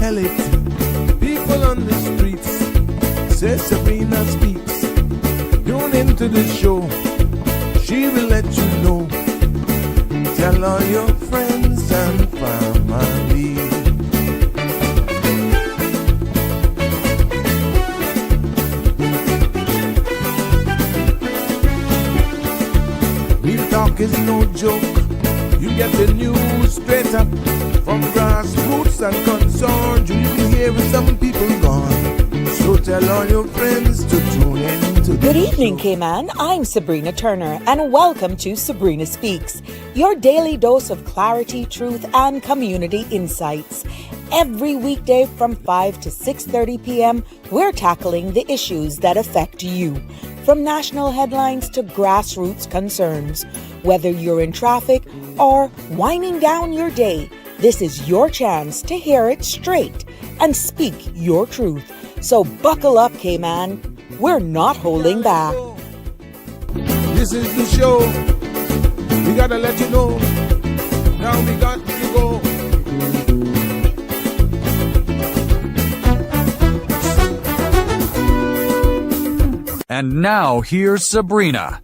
tell it. People on the streets say Sabrina speaks. Tune into the show, she will let you know. Tell all your friends and family. Real talk is no joke. You get the news straight up from grassroots and concerns. You can hear with some people gone. So tell all your friends to tune in to the Good evening, show. Cayman. I'm Sabrina Turner, and welcome to Sabrina Speaks, your daily dose of clarity, truth, and community insights. Every weekday from 5 to 6:30 p.m., we're tackling the issues that affect you, from national headlines to grassroots concerns. Whether you're in traffic or winding down your day, this is your chance to hear it straight and speak your truth. So buckle up, Cayman. We're not holding back. This is the show. We gotta let you know. Now we got to go. And now here's Sabrina.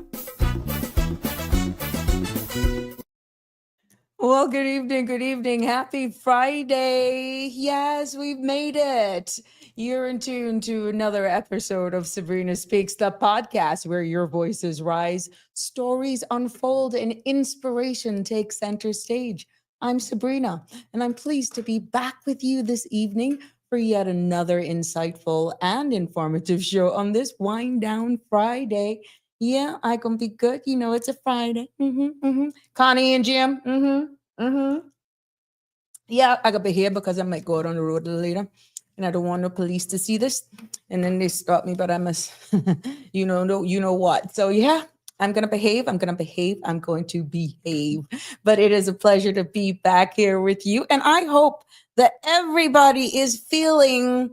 Well, good evening, good evening. Happy Friday. Yes, we've made it. You're in tune to another episode of Sabrina Speaks, the podcast where your voices rise, stories unfold, and inspiration takes center stage. I'm Sabrina, and I'm pleased to be back with you this evening for yet another insightful and informative show on this Wind Down Friday. Yeah, I can be good. You know, it's a Friday. Connie and Jim. Yeah, I gotta be here because I might go out on the road a little later. And I don't want the police to see this. And then they stop me, but I must, you know what. So yeah, I'm going to behave. I'm going to behave. But it is a pleasure to be back here with you. And I hope that everybody is feeling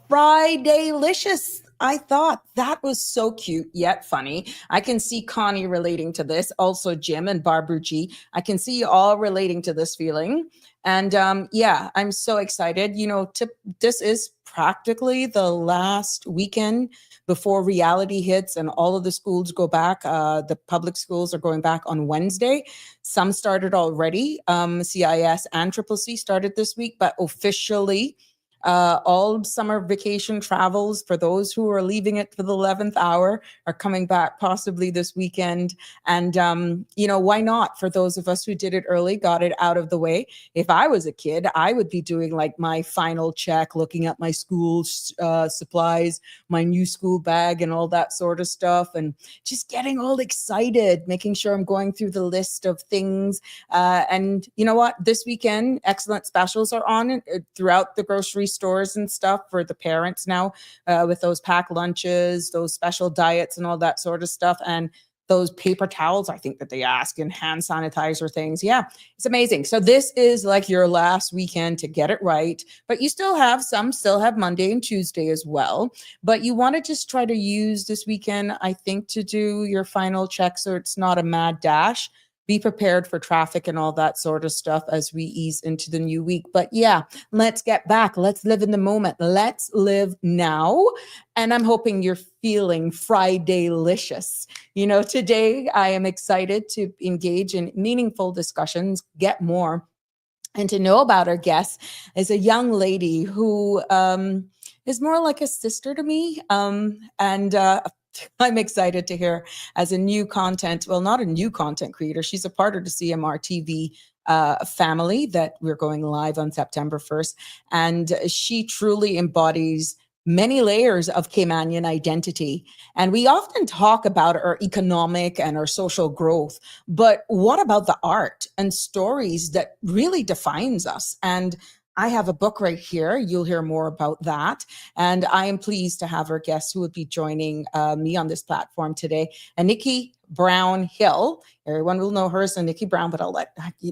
Friday-licious. I thought that was so cute yet funny. I can see Connie relating to this. Also Jim and Barbara G. I can see you all relating to this feeling. And yeah, I'm so excited. You know, this is practically the last weekend before reality hits and all of the schools go back. The public schools are going back on Wednesday. Some started already. CIS and CCC started this week, but officially all summer vacation travels for those who are leaving it for the 11th hour are coming back possibly this weekend. And, you know, why not? For those of us who did it early, got it out of the way. If I was a kid, I would be doing like my final check, looking at my school supplies, my new school bag and all that sort of stuff. And just getting all excited, making sure I'm going through the list of things. And you know what? This weekend, excellent specials are on throughout the grocery stores and stuff for the parents now with those packed lunches, those special diets and all that sort of stuff. And those paper towels, I think that they ask, and hand sanitizer things. Yeah, it's amazing. So this is like your last weekend to get it right, but you still have Monday and Tuesday as well. But you want to just try to use this weekend, I think, to do your final check so it's not a mad dash. Be prepared for traffic and all that sort of stuff as we ease into the new week. But yeah, let's get back. Let's live in the moment. Let's live now. And I'm hoping you're feeling Friday-licious. You know, today I am excited to engage in meaningful discussions, get more, and to know about our guest is a young lady who is more like a sister to me. I'm excited to hear as a new content, well, not a new content creator. She's a part of the CMR TV family that we're going live on September 1st. And she truly embodies many layers of Caymanian identity. And we often talk about our economic and our social growth, but what about the art and stories that really defines us? And I have a book right here. You'll hear more about that. And I am pleased to have our guest who will be joining me on this platform today, Annikki Brown Hill. Everyone will know her as Annikki Brown, but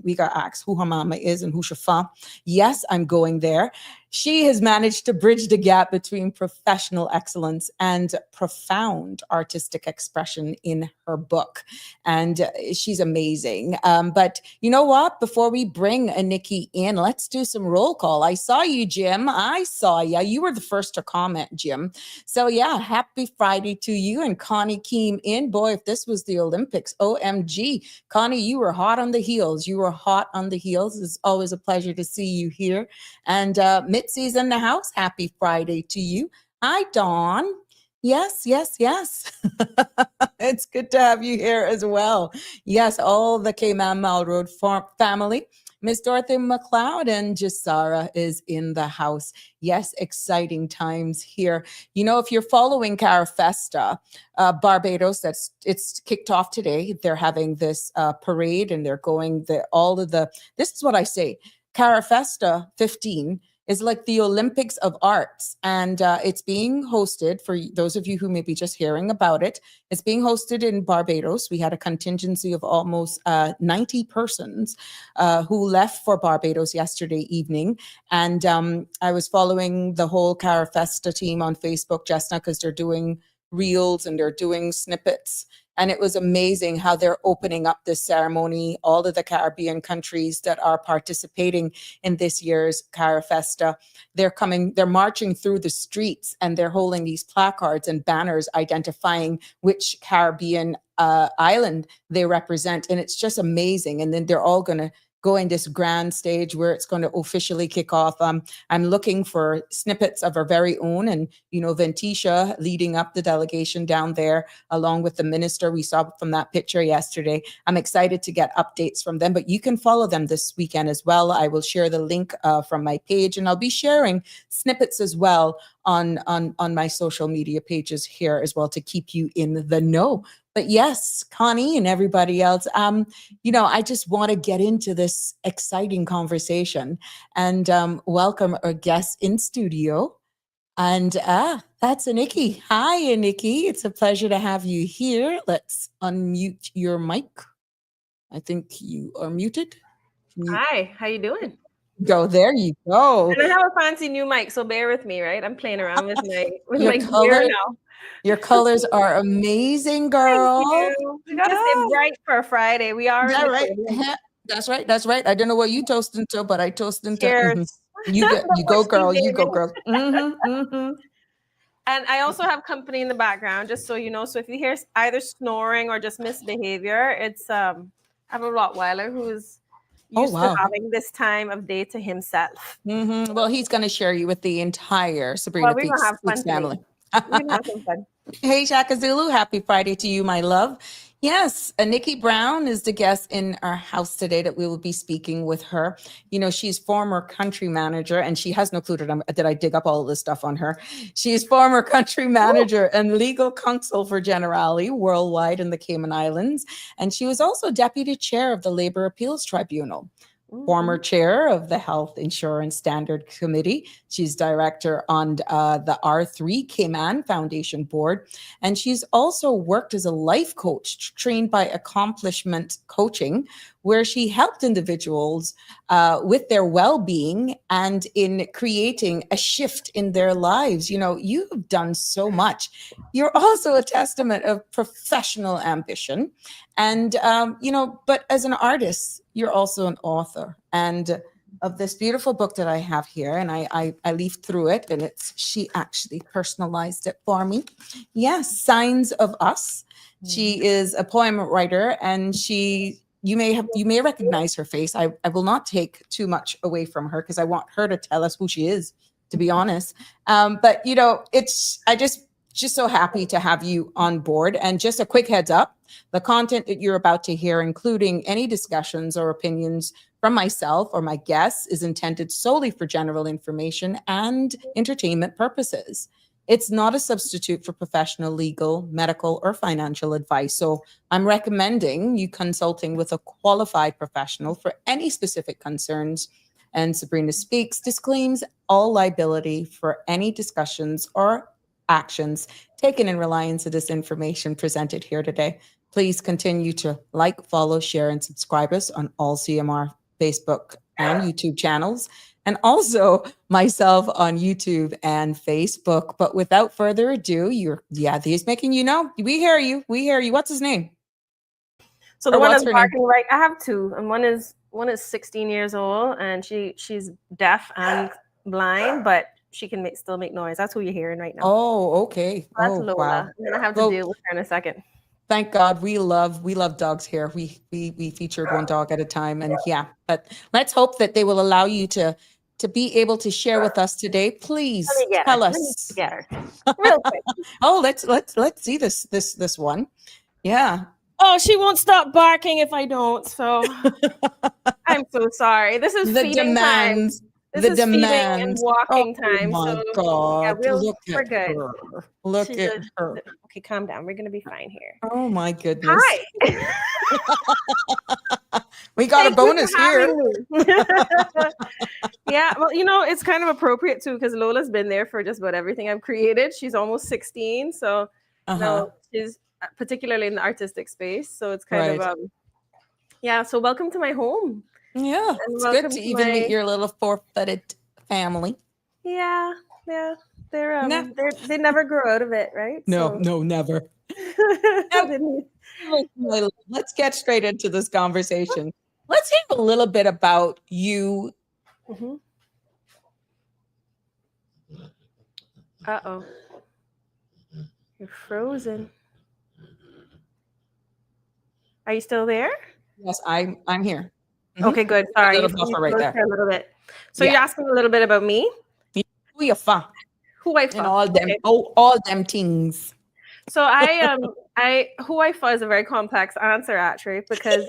we got to ask who her mama is and who she from. Yes, I'm going there. She has managed to bridge the gap between professional excellence and profound artistic expression in her book. And she's amazing. But you know what? Before we bring Annikki in, let's do some roll call. I saw you, Jim. I saw you. You were the first to comment, Jim. So yeah, happy Friday to you. And Connie came in. Boy, if this was the Olympics, OMG. Connie, you were hot on the heels. You were hot on the heels. It's always a pleasure to see you here. And Mitzi's in the house. Happy Friday to you. Hi, Dawn. Yes, yes, yes. It's good to have you here as well. Yes, all the Cayman Mall Road family. Miss Dorothy McLeod and Jasara is in the house. Yes, exciting times here. You know, if you're following Carafesta, Barbados, it's kicked off today. They're having this parade and they're going this is what I say. Carafesta 15 is like the Olympics of arts, and it's being hosted, for those of you who may be just hearing about it, it's being hosted in Barbados. We had a contingency of almost 90 persons who left for Barbados yesterday evening, and I was following the whole Carafesta team on Facebook just now because they're doing reels and they're doing snippets. And it was amazing how they're opening up this ceremony. All of the Caribbean countries that are participating in this year's Carafesta, they're marching through the streets and they're holding these placards and banners identifying which Caribbean island they represent. And it's just amazing. And then they're all going to go in this grand stage where it's going to officially kick off. I'm looking for snippets of our very own, and Ventisha leading up the delegation down there along with the minister we saw from that picture yesterday. I'm excited to get updates from them, but you can follow them this weekend as well. I will share the link from my page, and I'll be sharing snippets as well on my social media pages here as well to keep you in the know. But yes, Connie and everybody else, I just want to get into this exciting conversation and welcome our guest in studio. And that's Annikki. Hi, Annikki. It's a pleasure to have you here. Let's unmute your mic. I think you are muted. Hi, how you doing? Go, there you go. And I have a fancy new mic, so bear with me, right? I'm playing around with my color, gear now. Your colors are amazing, girl. Thank you. We gotta stay bright for a Friday. We are. That right? That's right. That's right. I don't know what you toasting to, but I toasting to. Mm-hmm. You go, girl. You go, girl. Mm-hmm, mm-hmm. And I also have company in the background, just so you know. So if you hear either snoring or just misbehavior, it's I have a Rottweiler who's used to having this time of day to himself. Mm-hmm. Well, he's going to share you with the entire Sabrina Peaks family. Hey, Shaka Zulu, happy Friday to you, my love. Yes, Annikki Brown is the guest in our house today that we will be speaking with her. She's former country manager, and she has no clue that I dig up all of this stuff on her. She's former country manager and legal counsel for Generali worldwide in the Cayman Islands. And she was also deputy chair of the Labor Appeals Tribunal. Former chair of the Health Insurance Standard Committee. She's director on the R3 Cayman Foundation Board. And she's also worked as a life coach trained by Accomplishment Coaching, where she helped individuals with their well-being and in creating a shift in their lives. You have done so much. You're also a testament of professional ambition. And, but as an artist, you're also an author. And of this beautiful book that I have here, and I leafed through it, and she actually personalized it for me. Yes, Signs of Us. She is a poem writer, and you may recognize her face. I will not take too much away from her because I want her to tell us who she is, to be honest. But I just so happy to have you on board. And just a quick heads up, the content that you're about to hear, including any discussions or opinions from myself or my guests, is intended solely for general information and entertainment purposes. It's not a substitute for professional legal, medical, or financial advice. So I'm recommending you consulting with a qualified professional for any specific concerns. And Sabrina Speaks disclaims all liability for any discussions or actions taken in reliance of this information presented here today. Please continue to like, follow, share, and subscribe us on all CMR Facebook and YouTube channels. and also myself on YouTube and Facebook. But without further ado, he's making you know. We hear you. We hear you. What's his name? So the Or one what's that's her name? barking, right? I have two, and one is 16 years old, and she's deaf and blind, but she can still make noise. That's who you're hearing right now. Oh, okay. That's Oh, Lola. wow. And then I have to deal with her in a second. Thank God we love dogs here. We featured one dog at a time, and yeah. But let's hope that they will allow you to be able to share with us today. Please Let me get tell her. us. Let me get her. Real quick. Oh, let's see this one. Yeah. Oh, she won't stop barking if I don't. So I'm so sorry. This is The feeding demands. time. This The is feeding and demands. walking Oh time. my So God! yeah, Look we're at good. her. Look She's at her. Okay, calm down. We're gonna be fine here. Oh my goodness! Hi. We got Thank a bonus you for here. having me. Yeah, well, it's kind of appropriate too because Lola's been there for just about everything I've created. She's almost 16, so she's particularly in the artistic space. So it's kind of yeah. So welcome to my home. Yeah, And it's good to even meet your little four-footed family. Yeah. They never grow out of it, right? No, never. Let's get straight into this conversation. Let's hear a little bit about you. Mm-hmm. Uh-oh. You're frozen. Are you still there? Yes, I'm here. Mm-hmm. Okay, good. Sorry. A little buffer right there. A little bit. So you're asking a little bit about me? Who you fa? Who I fa? And all them, all them things. So who I fa is a very complex answer actually, because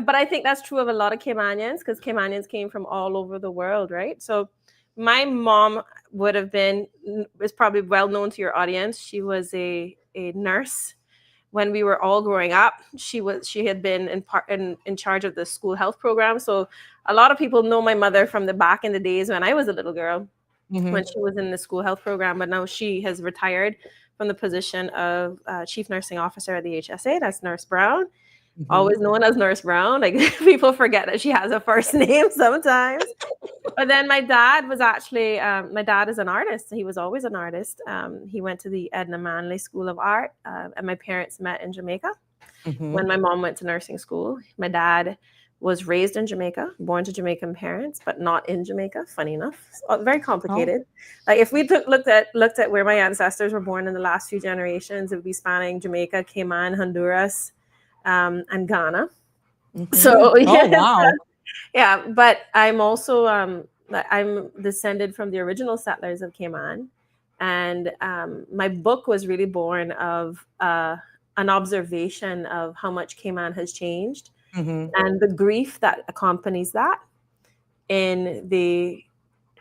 but I think that's true of a lot of Caymanians because Caymanians came from all over the world, right? So my mom is probably well known to your audience. She was a nurse when we were all growing up. She had been in charge of the school health program. So a lot of people know my mother from the back in the days when I was a little girl, when she was in the school health program. But now she has retired from the position of chief nursing officer at the HSA. That's Nurse Brown. Always known as Nurse Brown. Like people forget that she has a first name sometimes. But then my dad was actually, my dad is an artist. He was always an artist. He went to the Edna Manley School of Art, and my parents met in Jamaica when my mom went to nursing school. My dad was raised in Jamaica, born to Jamaican parents, but not in Jamaica. Funny enough, very complicated. Like if we looked at where my ancestors were born in the last few generations, it would be spanning Jamaica, Cayman, Honduras, and Ghana. So wow. Yeah, but I'm also I'm descended from the original settlers of Cayman, and my book was really born of an observation of how much Cayman has changed and the grief that accompanies that in the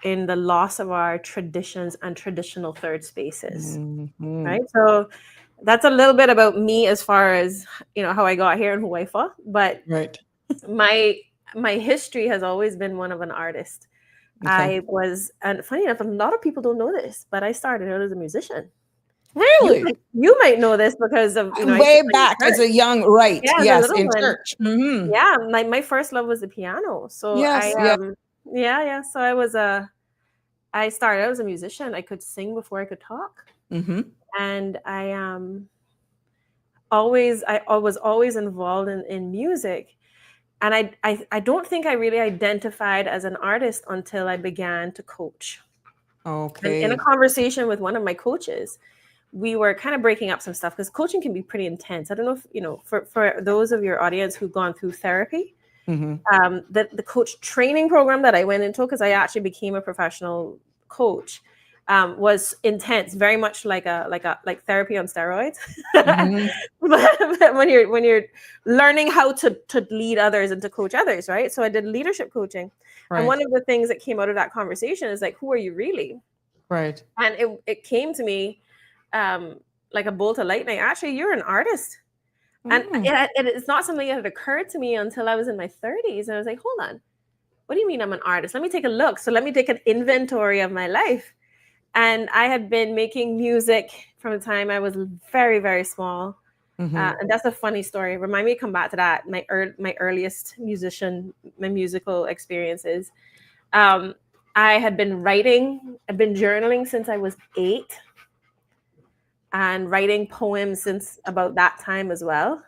loss of our traditions and traditional third spaces, right? So that's a little bit about me as far as how I got here and who I fought, but my history has always been one of an artist. I was, and funny enough, a lot of people don't know this, but I started out as a musician. Really? You might know this because of way back as a young, yes, in church. Yeah, my first love was the piano. So so I started out as a musician. I could sing before I could talk, and I was always involved in music. And I don't think I really identified as an artist until I began to coach. Okay. And in a conversation with one of my coaches, we were kind of breaking up some stuff because coaching can be pretty intense. I don't know if, for those of your audience who've gone through therapy, the coach training program that I went into, because I actually became a professional coach, was intense, very much like therapy on steroids. But when you're learning how to lead others and to coach others, right? So I did leadership coaching, and one of the things that came out of that conversation is like, who are you really? Right. And it came to me like a bolt of lightning. Actually, you're an artist. And it's not something that had occurred to me until I was in my 30s. And I was like, hold on, what do you mean I'm an artist? Let me take a look. So let me take an inventory of my life. And I had been making music from the time I was very, very small. And that's a funny story. Remind me to come back to that. My earliest musical experiences. I had been writing, I've been journaling since I was 8 and writing poems since about that time as well.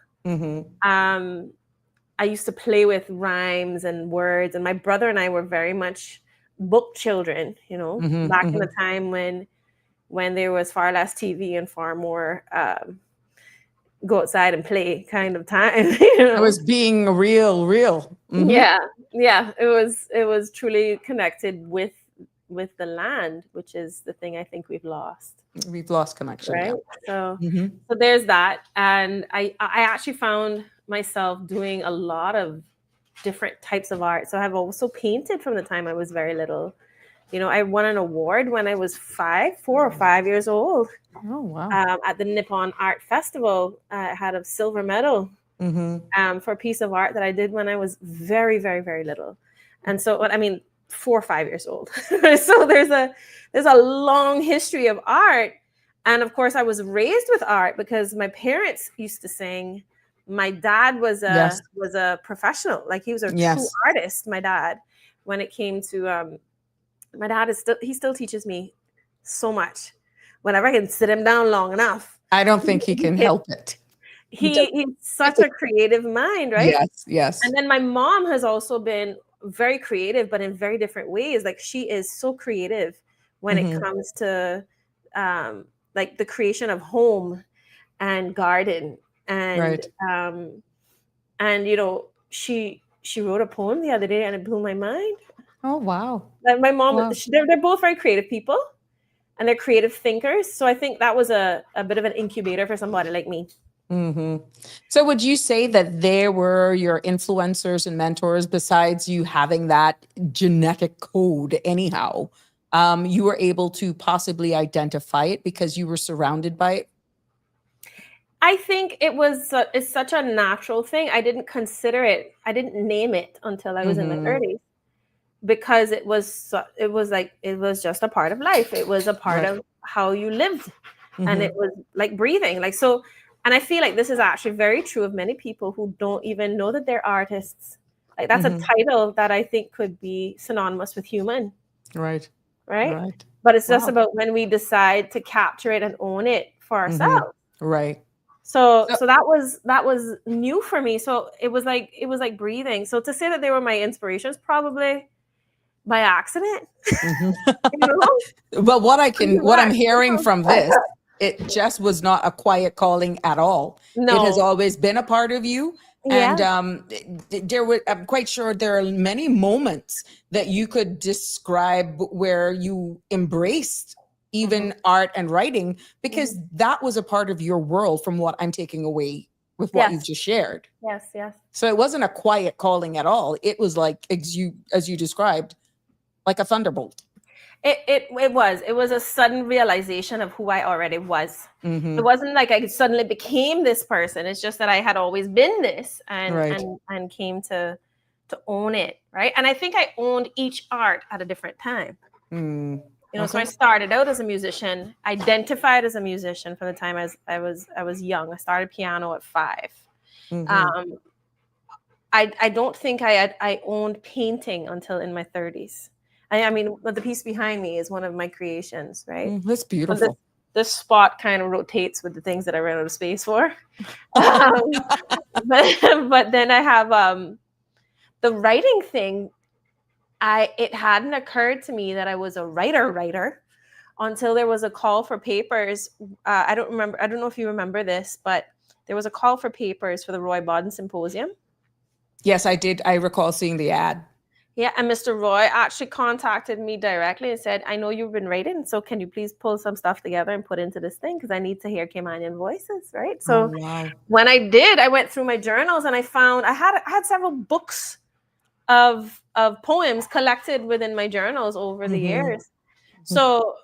I used to play with rhymes and words, and my brother and I were very much book children, back in the time when there was far less TV and far more go outside and play kind of time. It was being real. Yeah. It was truly connected with the land, which is the thing I think we've lost. We've lost connection. Right. Yeah. So there's that. And I actually found myself doing a lot of different types of art. So I've also painted from the time I was very little. I won an award when I was 4 or 5 years old. Oh, wow. At the Nippon Art Festival. I had a silver medal for a piece of art that I did when I was very, very, very little. And so, 4 or 5 years old. So there's a long history of art. And of course, I was raised with art because my parents used to sing. My dad was a professional. Like, he was a true artist, my dad, when it came to my dad he still teaches me so much. Whenever I can sit him down long enough. I don't think he can help it. He's such a creative mind, right? Yes. And then my mom has also been very creative, but in very different ways. Like, she is so creative when it comes to like the creation of home and garden. And she wrote a poem the other day and it blew my mind. Oh, wow. Like, my mom, they're both very creative people and they're creative thinkers. So I think that was a bit of an incubator for somebody like me. So would you say that there were your influencers and mentors, besides you having that genetic code anyhow, you were able to possibly identify it because you were surrounded by it? I think it's such a natural thing. I didn't consider it. I didn't name it until I was in my 30s, because it was just a part of life. It was a part of how you lived, and it was like breathing. Like, so, and I feel like this is actually very true of many people who don't even know that they're artists. Like, that's a title that I think could be synonymous with human. Right. But it's just about when we decide to capture it and own it for ourselves. Right. So that was new for me. So it was like breathing. So to say that they were my inspirations, probably by accident. But what I'm hearing from this, it just was not a quiet calling at all. No. It has always been a part of you. And I'm quite sure there are many moments that you could describe where you embraced even art and writing, because that was a part of your world from what I'm taking away with what you've just shared. Yes. So it wasn't a quiet calling at all. It was like, as you described, like a thunderbolt. It was a sudden realization of who I already was. It wasn't like I suddenly became this person. It's just that I had always been this and came to own it. Right. And I think I owned each art at a different time. So I started out as a musician, identified as a musician from the time I was young. I started piano at 5. I don't think I owned painting until in my 30s. I mean, the piece behind me is one of my creations, right? That's beautiful. This spot kind of rotates with the things that I ran out of space for. But then I have the writing thing. It hadn't occurred to me that I was a writer until there was a call for papers. I don't know if you remember this, but there was a call for papers for the Roy Bodden Symposium. Yes, I did. I recall seeing the ad. Yeah, and Mr. Roy actually contacted me directly and said, I know you've been writing, so can you please pull some stuff together and put into this thing? Because I need to hear Caymanian voices, right? So when I did, I went through my journals and I found I had several books of poems collected within my journals over the years. So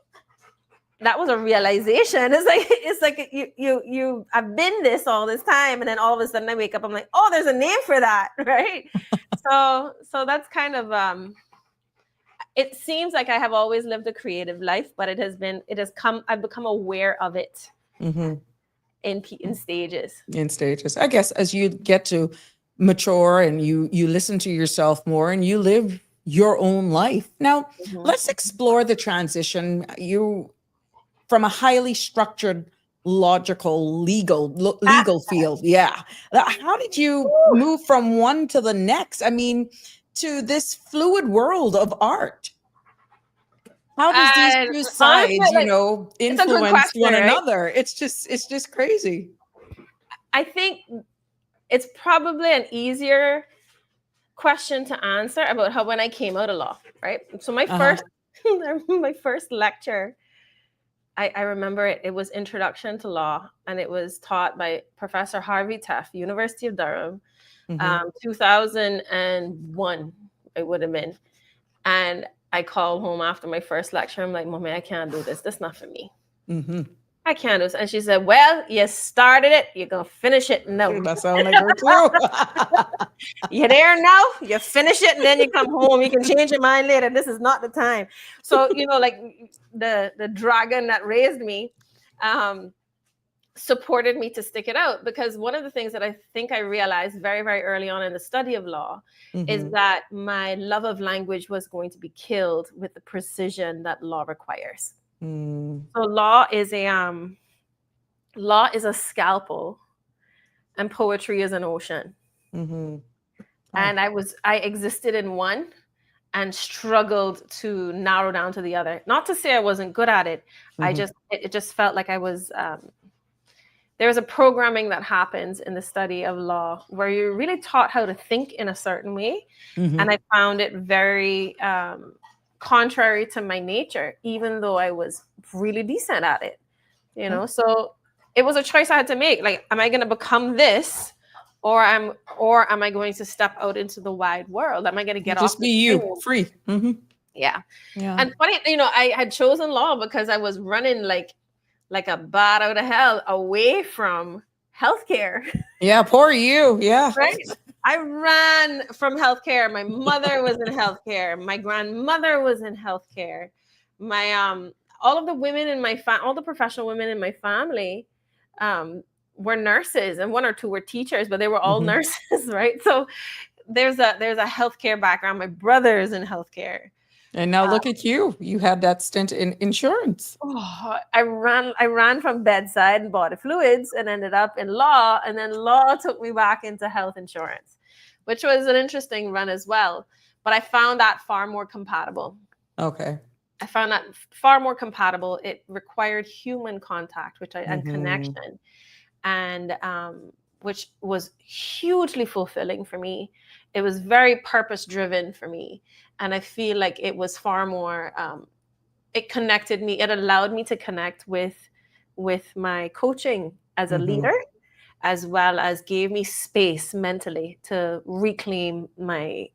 that was a realization. It's like you I've been this all this time, and then all of a sudden I wake up, I'm like, oh, there's a name for that, right? So that's kind of it seems like I have always lived a creative life, but I've become aware of it in stages. In stages. I guess as you get to mature and you listen to yourself more and you live your own life. Now, Mhm. let's explore the transition. You from a highly structured, logical, legal field. Yeah. How did you move from one to the next? I mean, to this fluid world of art. How does these And two honestly, sides, like, it's a good influence question, one right? another? It's just crazy. I think it's probably an easier question to answer about how when I came out of law, right? So my Uh-huh. first my first lecture, I remember it. It was Introduction to Law, and it was taught by Professor Harvey Teff, University of Durham, Mm-hmm. 2001. It would have been, and I called home after my first lecture. I'm like, "Mommy, I can't do this. That's not for me. Mm-hmm. I can't do this." And she said, "Well, you started it. You're gonna finish it. No, That sounds like her too. you're there now. You finish it, and then you come home. You can change your mind later. This is not the time." So like the dragon that raised me, supported me to stick it out, because one of the things that I think I realized very, very early on in the study of law is Mm-hmm. that my love of language was going to be killed with the precision that law requires. Mm. So law is a scalpel, and poetry is an ocean. Mm-hmm. And I existed in one and struggled to narrow down to the other. Not to say I wasn't good at it. Mm-hmm. It just felt like I was there's a programming that happens in the study of law where you're really taught how to think in a certain way. Mm-hmm. And I found it very contrary to my nature, even though I was really decent at it, So it was a choice I had to make. Like, am I going to become this, or am I going to step out into the wide world? Am I going to get off Just the be you, train? free. Mm-hmm. Yeah. Yeah. And funny, I had chosen law because I was running like a bat out of hell away from healthcare. Yeah, poor you. Yeah. Right? I ran from healthcare. My mother was in healthcare. My grandmother was in healthcare. My all of the women in my all the professional women in my family were nurses, and one or two were teachers, but they were all Mm-hmm. nurses, right? So there's a healthcare background. My brother's in healthcare. And now look at you. You had that stint in insurance. Oh, I ran from bedside and body fluids and ended up in law, and then law took me back into health insurance, which was an interesting run as well. But I found that far more compatible. Okay. I found that far more compatible. It required human contact, and connection, and which was hugely fulfilling for me. It was very purpose driven for me, and I feel like it was far more. It connected me. It allowed me to connect with my coaching as a leader, as well as gave me space mentally to reclaim my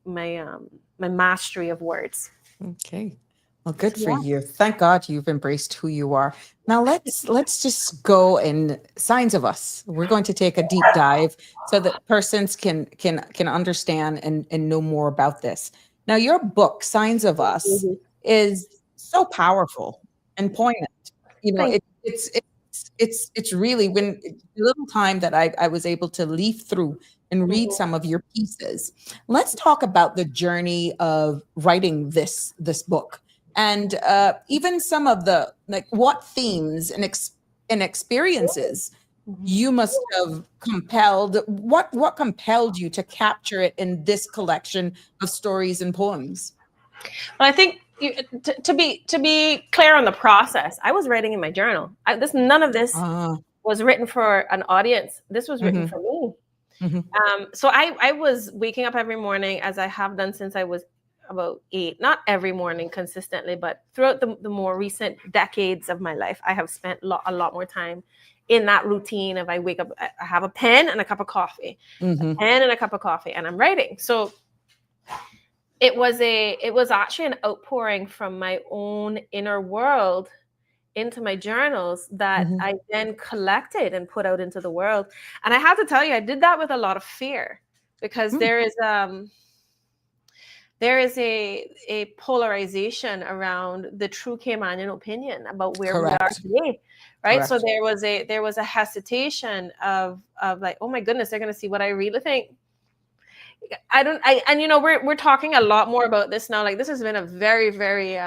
mastery of words. Okay. Well, good for you. Thank God you've embraced who you are. Now let's just go in signs of us. We're going to take a deep dive so that persons can understand and know more about this. Now, your book, Signs of Us, is so powerful and poignant. It's really, when the little time that I was able to leaf through and read some of your pieces. Let's talk about the journey of writing this book, and even some of the, like, what themes and experiences you must have compelled. What compelled you to capture it in this collection of stories and poems? Well, I think to be clear on the process, I was writing in my journal. None of this was written for an audience. This was written for me. So I was waking up every morning, as I have done since I was about 8. Not every morning consistently, but throughout the more recent decades of my life, I have spent a lot more time in that routine of I wake up, I have a pen and a cup of coffee, a pen and a cup of coffee, and I'm writing. So it was actually an outpouring from my own inner world into my journals that I then collected and put out into the world. And I have to tell you, I did that with a lot of fear, because there is a polarization around the true Caymanian opinion about where we are today, right? Correct. So there was a hesitation of like, oh my goodness, they're going to see what I really think. and you know, we're talking a lot more about this now. Like, this has been a very, very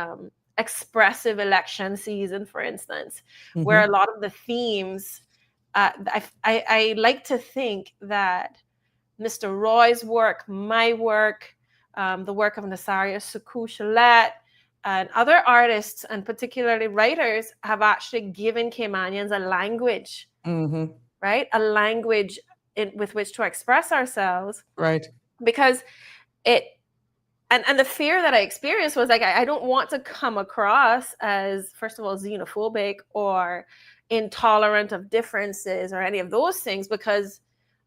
expressive election season, for instance, where a lot of the themes, I like to think that Mr. Roy's work, my work, the work of Nasaria Suku-Shalette, and other artists, and particularly writers, have actually given Caymanians a language, right? A language with which to express ourselves. Right. Because and the fear that I experienced was like, I don't want to come across as, first of all, xenophobic or intolerant of differences or any of those things, because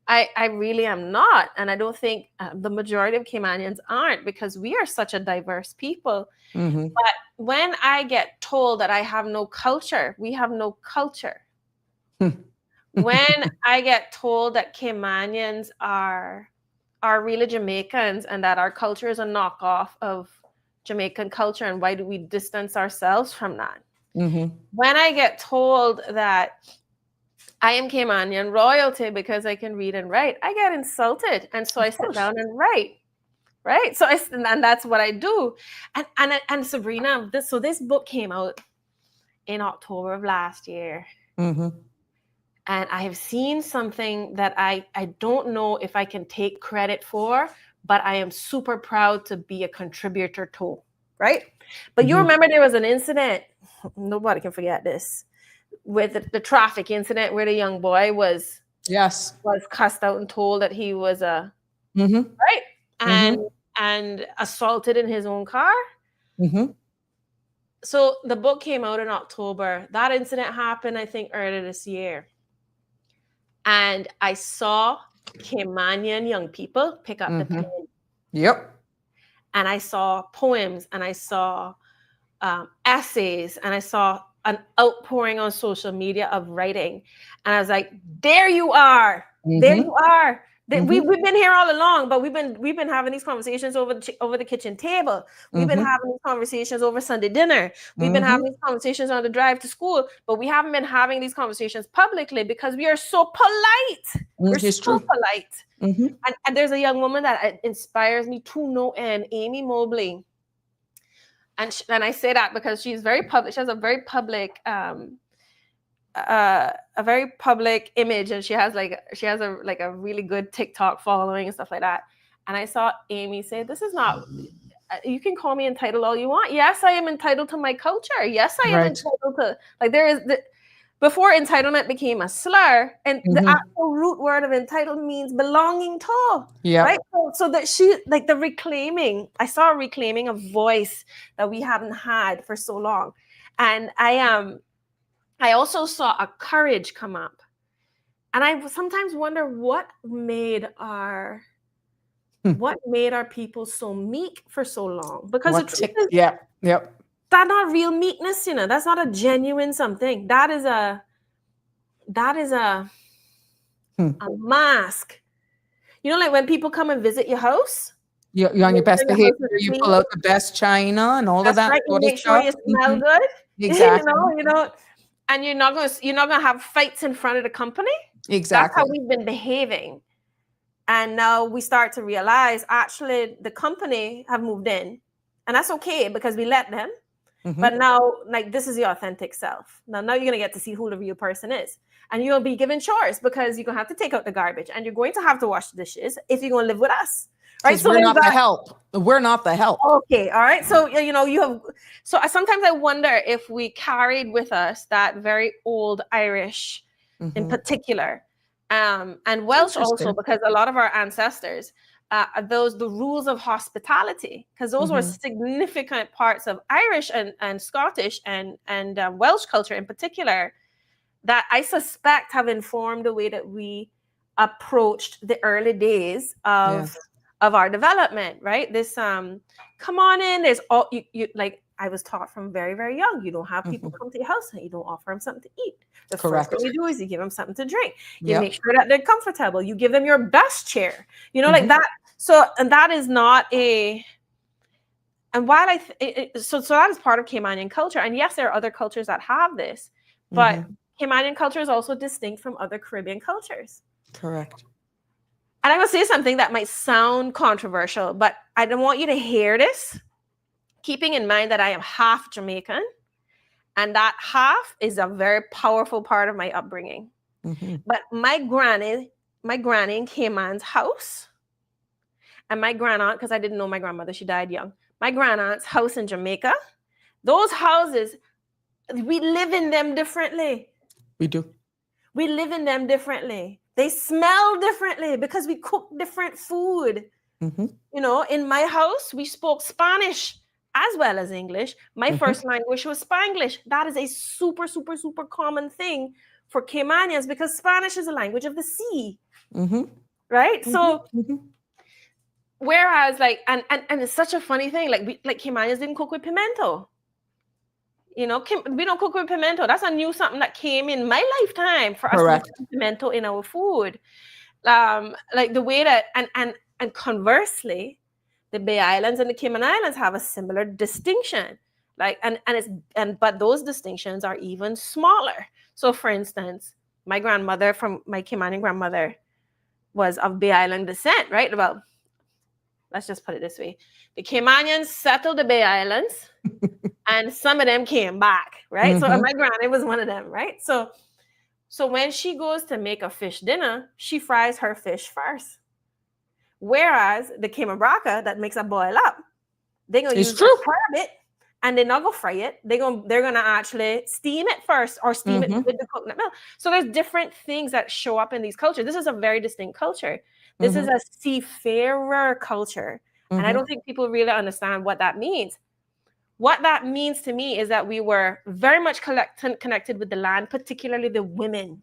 I really am not. And I don't think the majority of Caymanians aren't, because we are such a diverse people. But when I get told that I have no culture, we have no culture. When I get told that Caymanians are really Jamaicans and that our culture is a knockoff of Jamaican culture, and why do we distance ourselves from that? When I get told that I am Caymanian royalty because I can read and write, I get insulted, and so I sit down and write, right? So and that's what I do. And Sabrina, this book came out in October of last year. And I have seen something that I don't know if I can take credit for, but I am super proud to be a contributor to, right? But you remember there was an incident, nobody can forget this, with the traffic incident where the young boy was cussed out and told that he was right? And assaulted in his own car. So the book came out in October. That incident happened, I think, earlier this year. And I saw Caymanian young people pick up the pen. And I saw poems, and I saw essays, and I saw an outpouring on social media of writing. And I was like, there you are. There you are. We've been here all along, but we've been having these conversations over the kitchen table. We've been having these conversations over Sunday dinner. We've been having these conversations on the drive to school, but we haven't been having these conversations publicly because we are so polite. We're so polite. And there's a young woman that inspires me to no end, Amy Mobley. And I say that because she's very public. She has a very public image, and she has a really good TikTok following and stuff like that. And I saw Amy say, this is not, you can call me entitled all you want. Yes, I am entitled to my culture. Yes, I am entitled to, like, there is before entitlement became a slur, and the actual root word of entitled means belonging to. Right. So that she, like, the reclaiming, I saw a reclaiming of voice that we haven't had for so long. And I also saw a courage come up. And I sometimes wonder what made our people so meek for so long. Because the truth is, that's not real meekness, you know. That's not a genuine something. That is a mask. You know, like when people come and visit your house, you're on your best behavior. You pull out the best china and all of that. Right. You make sure you smell good. Exactly. You know, and you're not gonna have fights in front of the company. Exactly. That's how we've been behaving. And now we start to realize, actually, the company have moved in, and that's okay because we let them. But now, like, this is your authentic self. Now you're going to get to see who the real person is. And you'll be given chores because you're going to have to take out the garbage, and you're going to have to wash the dishes if you're going to live with us. Right? So we're not the help. We're not the help. Okay. All right. So, you know, sometimes I wonder if we carried with us that very old Irish in particular, and Welsh also, because a lot of our ancestors, the rules of hospitality, because those were significant parts of Irish and Scottish and Welsh culture in particular, that I suspect have informed the way that we approached the early days of our development, right? This come on in, there's all you like. I was taught from very, very young, you don't have people come to your house and you don't offer them something to eat. The first thing you do is you give them something to drink. You make sure that they're comfortable. You give them your best chair, you know, like that. So, and that is not and while so that is part of Caymanian culture. And yes, there are other cultures that have this, but Caymanian culture is also distinct from other Caribbean cultures. Correct. And I'm going to say something that might sound controversial, but I don't want you to hear this, keeping in mind that I am half Jamaican, and that half is a very powerful part of my upbringing. Mm-hmm. But my granny in Cayman's house, and my grandaunt, because I didn't know my grandmother, she died young. My grandaunt's house in Jamaica, those houses, we live in them differently. We do. We live in them differently. They smell differently because we cook different food. Mm-hmm. You know, in my house, we spoke Spanish as well as English. My first language was Spanglish. That is a super, super, super common thing for Caymanians because Spanish is a language of the sea. Mm-hmm. Right? Mm-hmm. So, Mm-hmm. whereas like, and it's such a funny thing, like Caymanians didn't cook with pimento. You know, we don't cook with pimento. That's a new something that came in my lifetime for us Correct. to put pimento in our food. Like the way that, and conversely, the Bay Islands and the Cayman Islands have a similar distinction. Like, but those distinctions are even smaller. So for instance, my grandmother from my Caymanian grandmother was of Bay Island descent, right? Well, let's just put it this way. The Caymanians settled the Bay Islands and some of them came back, right? So my granny was one of them, right? So when she goes to make a fish dinner, she fries her fish first. Whereas the Cayman-Braca that makes a boil up, they're gonna use it and they're not gonna fry it. They're gonna actually steam it first or steam it with the coconut milk. So there's different things that show up in these cultures. This is a very distinct culture. This is a seafarer culture. And I don't think people really understand what that means. What that means to me is that we were very much connected with the land, particularly the women.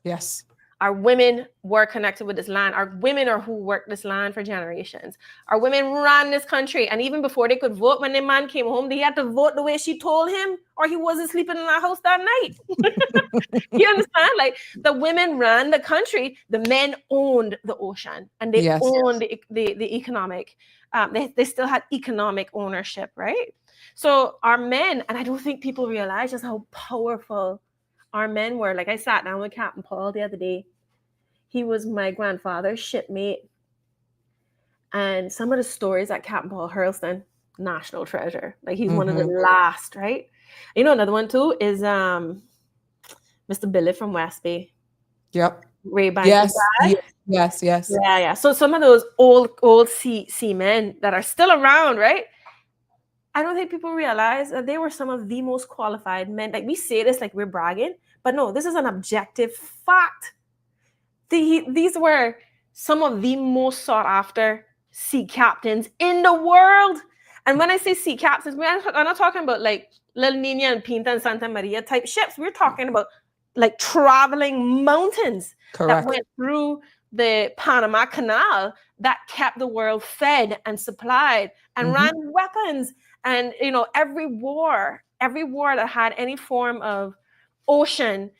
Yes. Our women were connected with this land. Our women are who worked this land for generations. Our women ran this country. And even before they could vote, when the man came home, they had to vote the way she told him, or he wasn't sleeping in our house that night. You understand? Like the women ran the country. The men owned the ocean and they owned the economic. They still had economic ownership, right? So our men, and I don't think people realize just how powerful our men were. Like I sat down with Captain Paul the other day. He was my grandfather's shipmate. And some of the stories that Captain Paul Hurlston, national treasure. Like he's one of the last, right? You know, another one too is Mr. Billy from West Bay. Yep. Ray Banks' dad. Yes. Yeah. So some of those old seamen that are still around, right? I don't think people realize that they were some of the most qualified men. Like we say this like we're bragging, but no, this is an objective fact. These were some of the most sought after sea captains in the world. And when I say sea captains, I'm not talking about like Little Nina and Pinta and Santa Maria type ships. We're talking about like traveling mountains that went through the Panama Canal that kept the world fed and supplied and ran weapons. And, you know, every war that had any form of ocean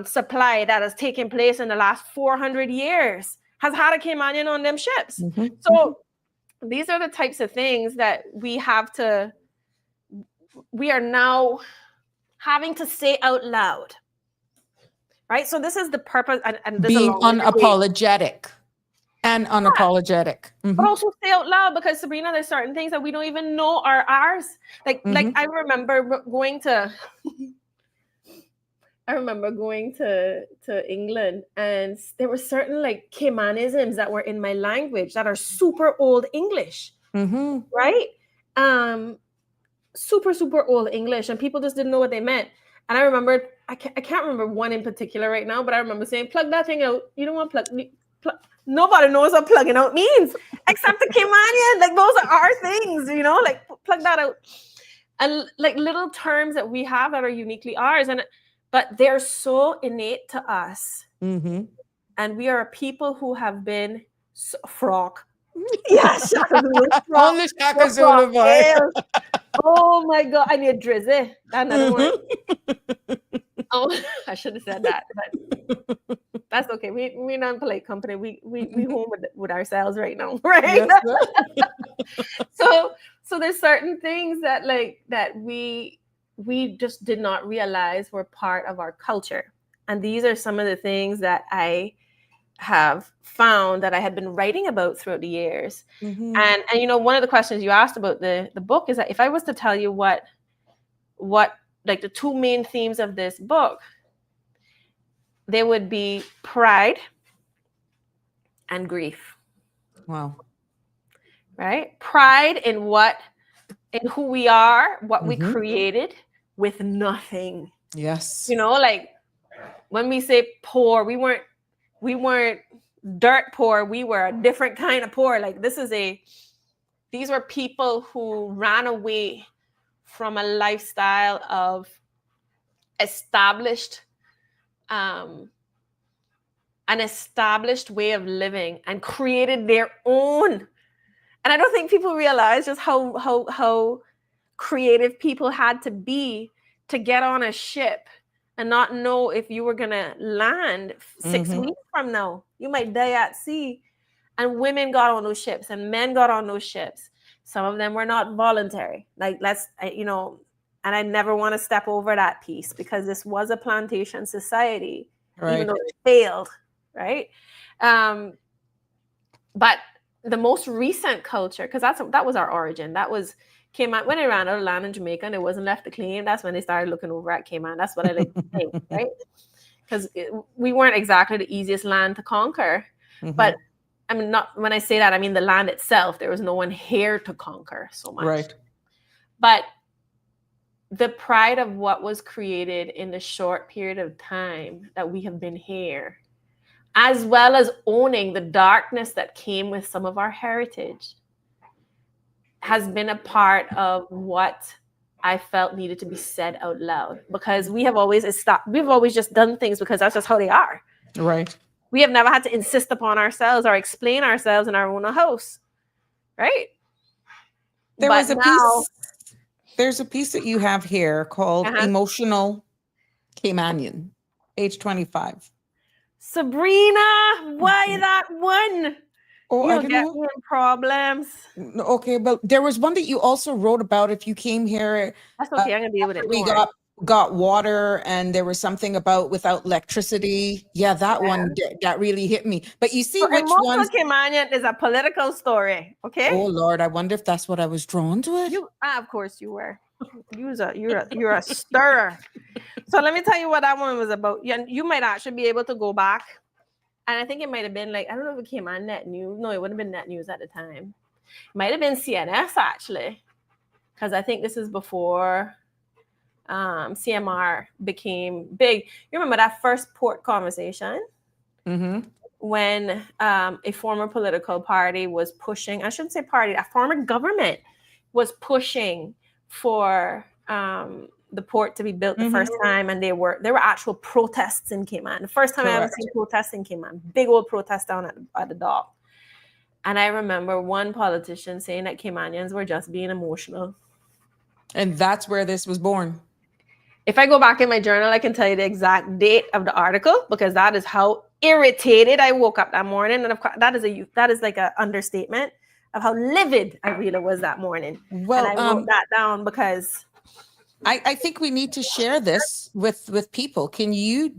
supply that has taken place in the last 400 years has had a Caymanian on them ships. So these are the types of things that we are now having to say out loud. Right? So this is the purpose. And being unapologetic. And unapologetic. But also say out loud, because Sabrina, there's certain things that we don't even know are ours. Like I remember going to England, and there were certain like Caymanisms that were in my language that are super old English. Right? Super, super old English, and people just didn't know what they meant. And I remember, I can't remember one in particular right now, but I remember saying, plug that thing out. You don't want to plug. Nobody knows what plugging out means except the Caymanian. Like those are our things, you know, like plug that out. And like little terms that we have that are uniquely ours. But they're so innate to us. And we are a people who have been frog. Yes. On the Shaka Zulu voice. Oh my God. I need drizzy. Another one. Oh, I should have said that, but that's okay. We're not polite company. We home with ourselves right now, right? Yes, so there's certain things that we just did not realize were part of our culture, and these are some of the things that I have found that I had been writing about throughout the years. Mhm. And you know, one of the questions you asked about the book is that if I was to tell you what like the two main themes of this book, they would be pride and grief. Wow. Right? Pride in who we are, what we Mhm. created with nothing. Yes. You know, like when we say poor, we weren't dirt poor, we were a different kind of poor. Like these were people who ran away from a lifestyle of established an established way of living and created their own. And I don't think people realize just how creative people had to be to get on a ship and not know if you were gonna land 6 weeks from now. You might die at sea. And women got on those ships and men got on those ships. Some of them were not voluntary. Like and I never want to step over that piece because this was a plantation society, even though it failed, right? But the most recent culture, because that was our origin. That came out when they ran out of land in Jamaica and it wasn't left to claim. That's when they started looking over at Cayman. That's what I like to think, right? Because we weren't exactly the easiest land to conquer. But I mean, not when I say that, I mean the land itself. There was no one here to conquer so much. Right. But the pride of what was created in the short period of time that we have been here, as well as owning the darkness that came with some of our heritage, has been a part of what I felt needed to be said out loud, because we've always just done things because that's just how they are. Right. We have never had to insist upon ourselves or explain ourselves in our own house, right? There's a piece that you have here called Emotional Caymanian, age 25. Sabrina, why that one? Oh, You'll get me in problems. Okay, but there was one that you also wrote about if you came here. That's okay. I'm gonna deal with it. We got water, and there was something about without electricity. Yeah, that one that really hit me. But you see, which one? Caymanian is a political story. Okay. Oh Lord, I wonder if that's what I was drawn to it. Of course you were. You're a stirrer. So let me tell you what that one was about. You might actually be able to go back. And I think it might have been like, I don't know if it came on Net News. No, it wouldn't have been Net News at the time. It might have been CNS actually. Because I think this is before CMR became big. You remember that first port conversation? When a former political party was pushing, I shouldn't say party, a former government was pushing for the port to be built the first time, and there were actual protests in Cayman. The first time I ever seen protests in Cayman, big old protest down at the dock. And I remember one politician saying that Caymanians were just being emotional. And that's where this was born. If I go back in my journal, I can tell you the exact date of the article, because that is how irritated I woke up that morning. And of course, that is like an understatement of how livid I really was that morning. Well, and I wrote that down because I think we need to share this with people. Can you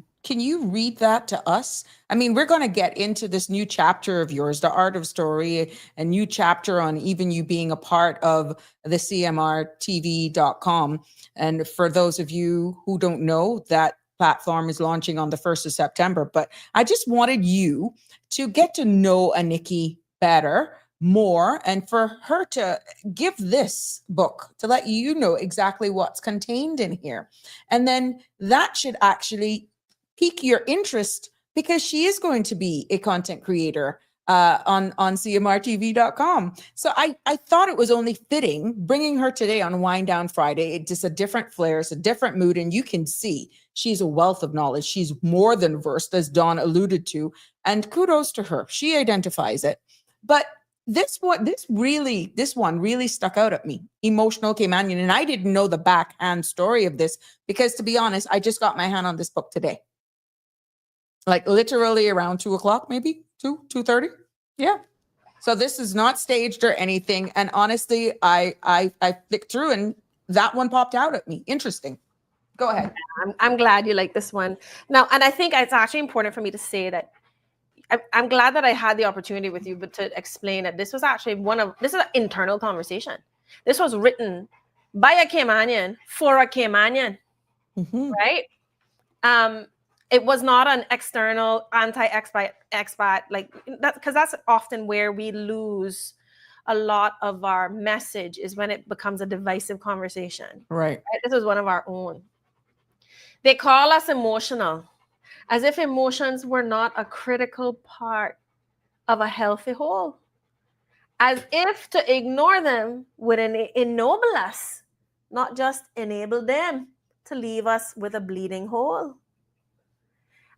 read that to us? I mean, we're going to get into this new chapter of yours, The Art of Story, a new chapter on even you being a part of the CMRTV.com. And for those of you who don't know, that platform is launching on the 1st of September. But I just wanted you to get to know Annikki better, more, and for her to give this book to let you know exactly what's contained in here. And then that should actually pique your interest, because she is going to be a content creator on CMRTV.com. So I thought it was only fitting bringing her today on Wind Down Friday. It's just a different flair, it's a different mood, and you can see she's a wealth of knowledge. She's more than versed, as Dawn alluded to, and kudos to her. She identifies it. But this one really stuck out at me. Emotional Caymanian, and I didn't know the backhand story of this, because to be honest, I just got my hand on this book today. Like literally around 2:00, maybe 2:30. Yeah. So this is not staged or anything. And honestly, I flicked through and that one popped out at me. Interesting. Go ahead. I'm glad you like this one. Now, and I think it's actually important for me to say that I'm glad that I had the opportunity with you, but to explain that this was actually this is an internal conversation. This was written by a Caymanian for a Caymanian, right? It was not an external anti-expat like that, because that's often where we lose a lot of our message, is when it becomes a divisive conversation. Right. This was one of our own. They call us emotional, as if emotions were not a critical part of a healthy whole, as if to ignore them would ennoble us, not just enable them to leave us with a bleeding hole.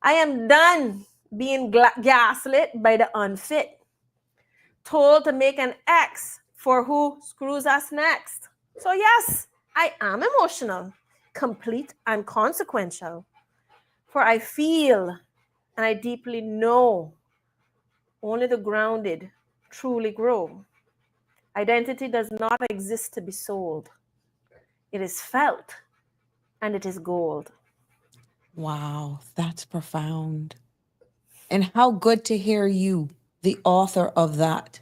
I am done being gaslit by the unfit, told to make an X for who screws us next. So yes, I am emotional, complete and consequential, for I feel and I deeply know only the grounded truly grow. Identity does not exist to be sold. It is felt and it is gold. Wow, that's profound. And how good to hear you, the author of that,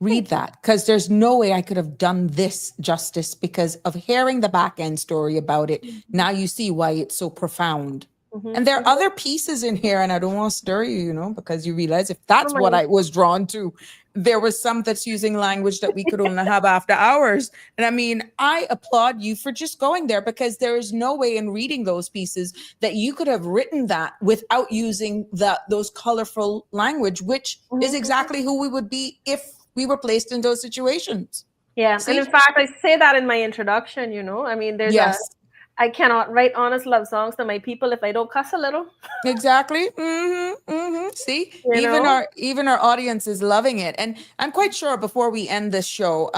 read that, because there's no way I could have done this justice because of hearing the back end story about it. Now you see why it's so profound. And there are other pieces in here, and I don't want to stir you, you know, because you realize if that's what I was drawn to, there was some that's using language that we could only have after hours. And I mean, I applaud you for just going there, because there is no way in reading those pieces that you could have written that without using those colorful language, which is exactly who we would be if we were placed in those situations. Yeah. See? And in fact, I say that in my introduction, you know, I mean, I cannot write honest love songs to my people if I don't cuss a little. Exactly. See, even our audience is loving it, and I'm quite sure before we end this show,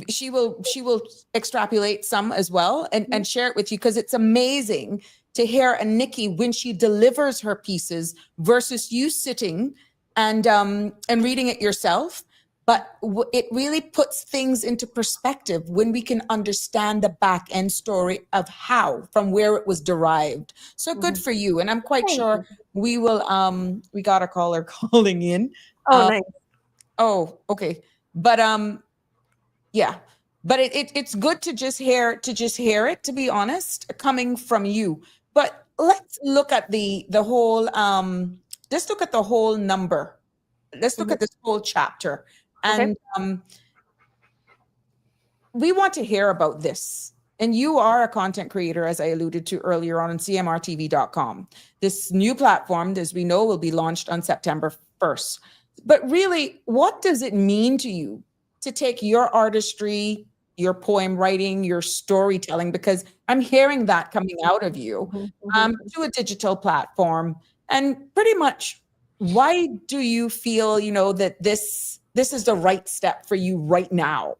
she will extrapolate some as well and share it with you, because it's amazing to hear Annikki when she delivers her pieces versus you sitting and reading it yourself. But it really puts things into perspective when we can understand the back end story of from where it was derived. So good for you. And I'm quite sure we will, we got a caller calling in. Oh, nice. Oh, okay. But yeah, but it's good to just hear it, to be honest, coming from you. But let's look at the whole, let's look at the whole number. Let's look at this whole chapter. And we want to hear about this. And you are a content creator, as I alluded to earlier on CMRTV.com. This new platform, as we know, will be launched on September 1st. But really, what does it mean to you to take your artistry, your poem writing, your storytelling, because I'm hearing that coming out of you, to a digital platform? And pretty much, why do you feel, you know, that this is the right step for you right now?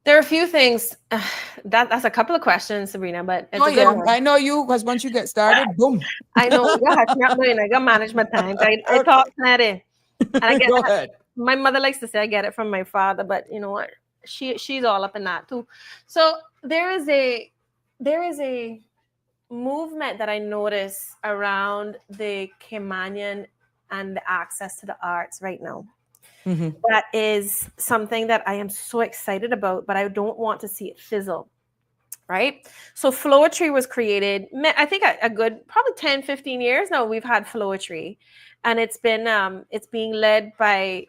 There are a few things. That's a couple of questions, Sabrina, but it's a good one. I know you, because once you get started, boom. I know. I got manage my time. I talk plenty. And I get Go ahead. My mother likes to say I get it from my father, but you know what? She's all up in that too. So there is a movement that I notice around the Caymanian and the access to the arts right now. That is something that I am so excited about, but I don't want to see it fizzle, right? So Flowetry was created, I think a good, probably 10, 15 years now we've had Flowetry. And it's been, it's being led by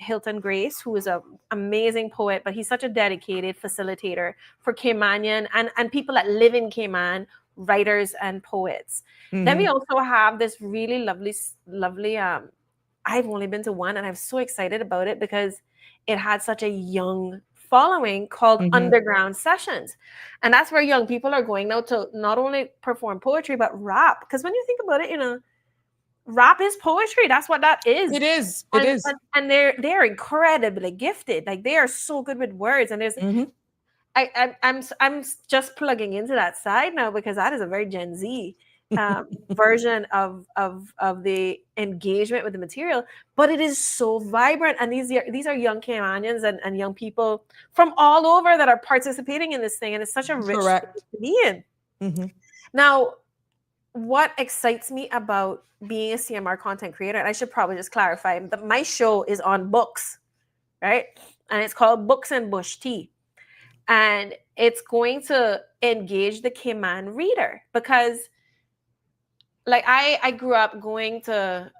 Hilton Grace, who is an amazing poet, but he's such a dedicated facilitator for Caymanian and people that live in Cayman, writers and poets. Then we also have this really lovely, I've only been to one and I'm so excited about it because it had such a young following called Underground Sessions. And that's where young people are going now to not only perform poetry, but rap. Because when you think about it, you know, rap is poetry. That's what that is. It is. And they're incredibly gifted. Like they are so good with words. And there's I'm just plugging into that side now because that is a very Gen Z version of the engagement with the material, but it is so vibrant. And these are young Caymanians and young people from all over that are participating in this thing, and it's such a rich thing to be in. Now, what excites me about being a CMR content creator, and I should probably just clarify that my show is on books, right? And it's called Books and Bush Tea. And it's going to engage the Cayman reader because like I grew up going to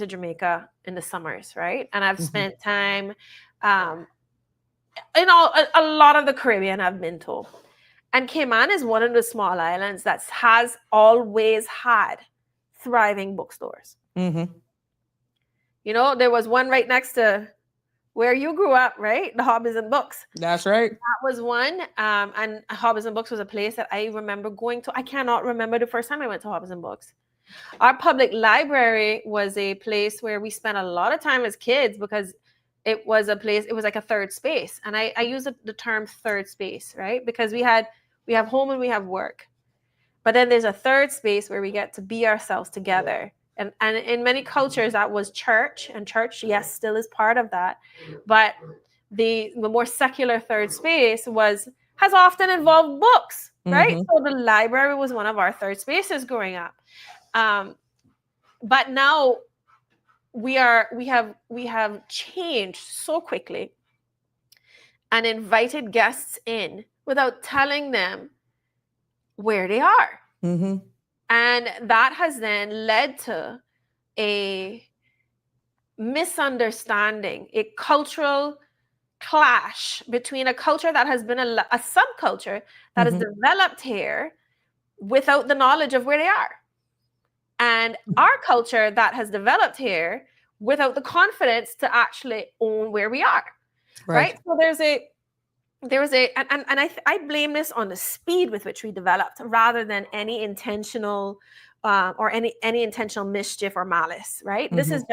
Jamaica in the summers, right? And I've spent time in a lot of the Caribbean I've been to. And Cayman is one of the small islands that has always had thriving bookstores. Mm-hmm. You know, there was one right next to where you grew up, right? The Hobbies and Books. That's right. That was one. And Hobbies and Books was a place that I remember going to. I cannot remember the first time I went to Hobbies and Books. Our public library was a place where we spent a lot of time as kids because it was a place, it was like a third space. And I use the term third space, right? Because we have home and we have work. But then there's a third space where we get to be ourselves together. And in many cultures, that was church. And church, yes, still is part of that. But the more secular third space has often involved books, right? So the library was one of our third spaces growing up. But now we have changed so quickly and invited guests in without telling them where they are. And that has then led to a misunderstanding, a cultural clash between a culture that has been a subculture that has developed here without the knowledge of where they are. And our culture that has developed here without the confidence to actually own where we are. Right? So I blame this on the speed with which we developed rather than any intentional or any intentional mischief or malice, right? This is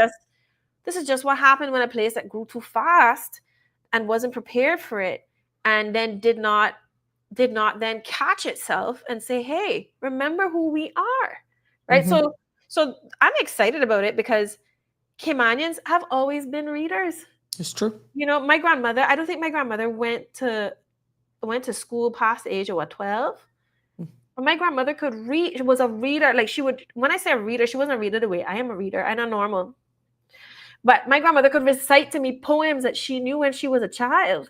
just what happened when a place that grew too fast and wasn't prepared for it and then did not then catch itself and say, hey, remember who we are, right? So I'm excited about it because Caymanians have always been readers. It's true. You know, my grandmother, I don't think my grandmother went to school past the age of 12. But my grandmother could read. She was a reader. Like when I say a reader, she wasn't a reader the way I am a reader. I'm not normal. But my grandmother could recite to me poems that she knew when she was a child.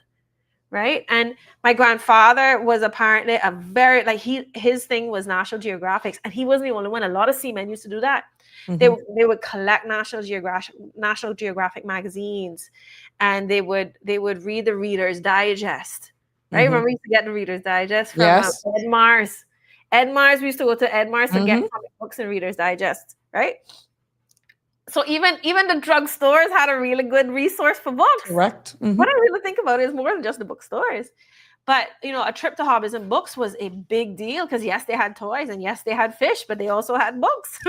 Right. And my grandfather was apparently a very, his thing was National Geographic, and he wasn't the only one. A lot of seamen used to do that. They would collect National Geographic magazines, and they would read the Reader's Digest. Right? Remember we used to get the Reader's Digest from Ed Mars. Ed Mars, we used to go to Ed Mars to get comic books and Reader's Digest, right? So even the drugstores had a really good resource for books. Correct. What I really think about it is more than just the bookstores. But, you know, a trip to Hobbies and Books was a big deal because, yes, they had toys and, yes, they had fish, but they also had books.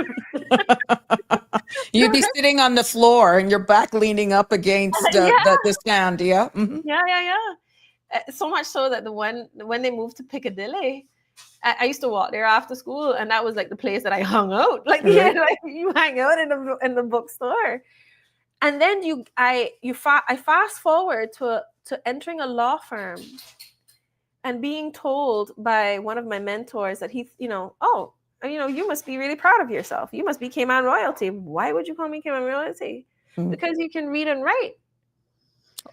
You'd be sitting on the floor and your back leaning up against the stand. Yeah. Yeah. So much so that when they moved to Piccadilly, I used to walk there after school, and that was like the place that I hung out. Like, you hang out in the bookstore. And then I fast forward to entering a law firm and being told by one of my mentors that you must be really proud of yourself. You must be Cayman royalty. Why would you call me Cayman royalty? Because you can read and write.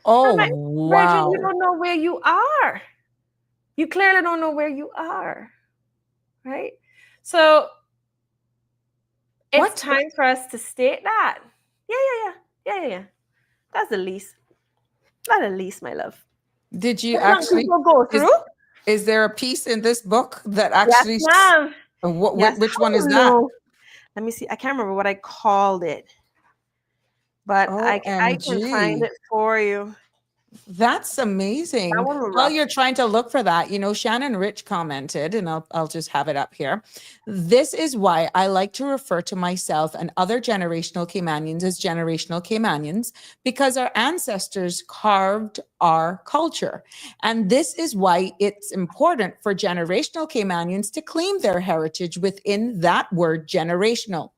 Oh, like, wow. Virgin, you don't know where you are. You clearly don't know where you are. Right? So it's time for us to state that. Yeah. That's the least. Not the least, my love. Did you actually go through? Is there a piece in this book that actually? Yes, which one is that? Let me see. I can't remember what I called it, but I can find it for you. That's amazing. While you're trying to look for that, Shannon Rich commented, and I'll just have it up here. This is why I like to refer to myself and other generational Caymanians as generational Caymanians, because our ancestors carved our culture. And this is why it's important for generational Caymanians to claim their heritage within that word generational.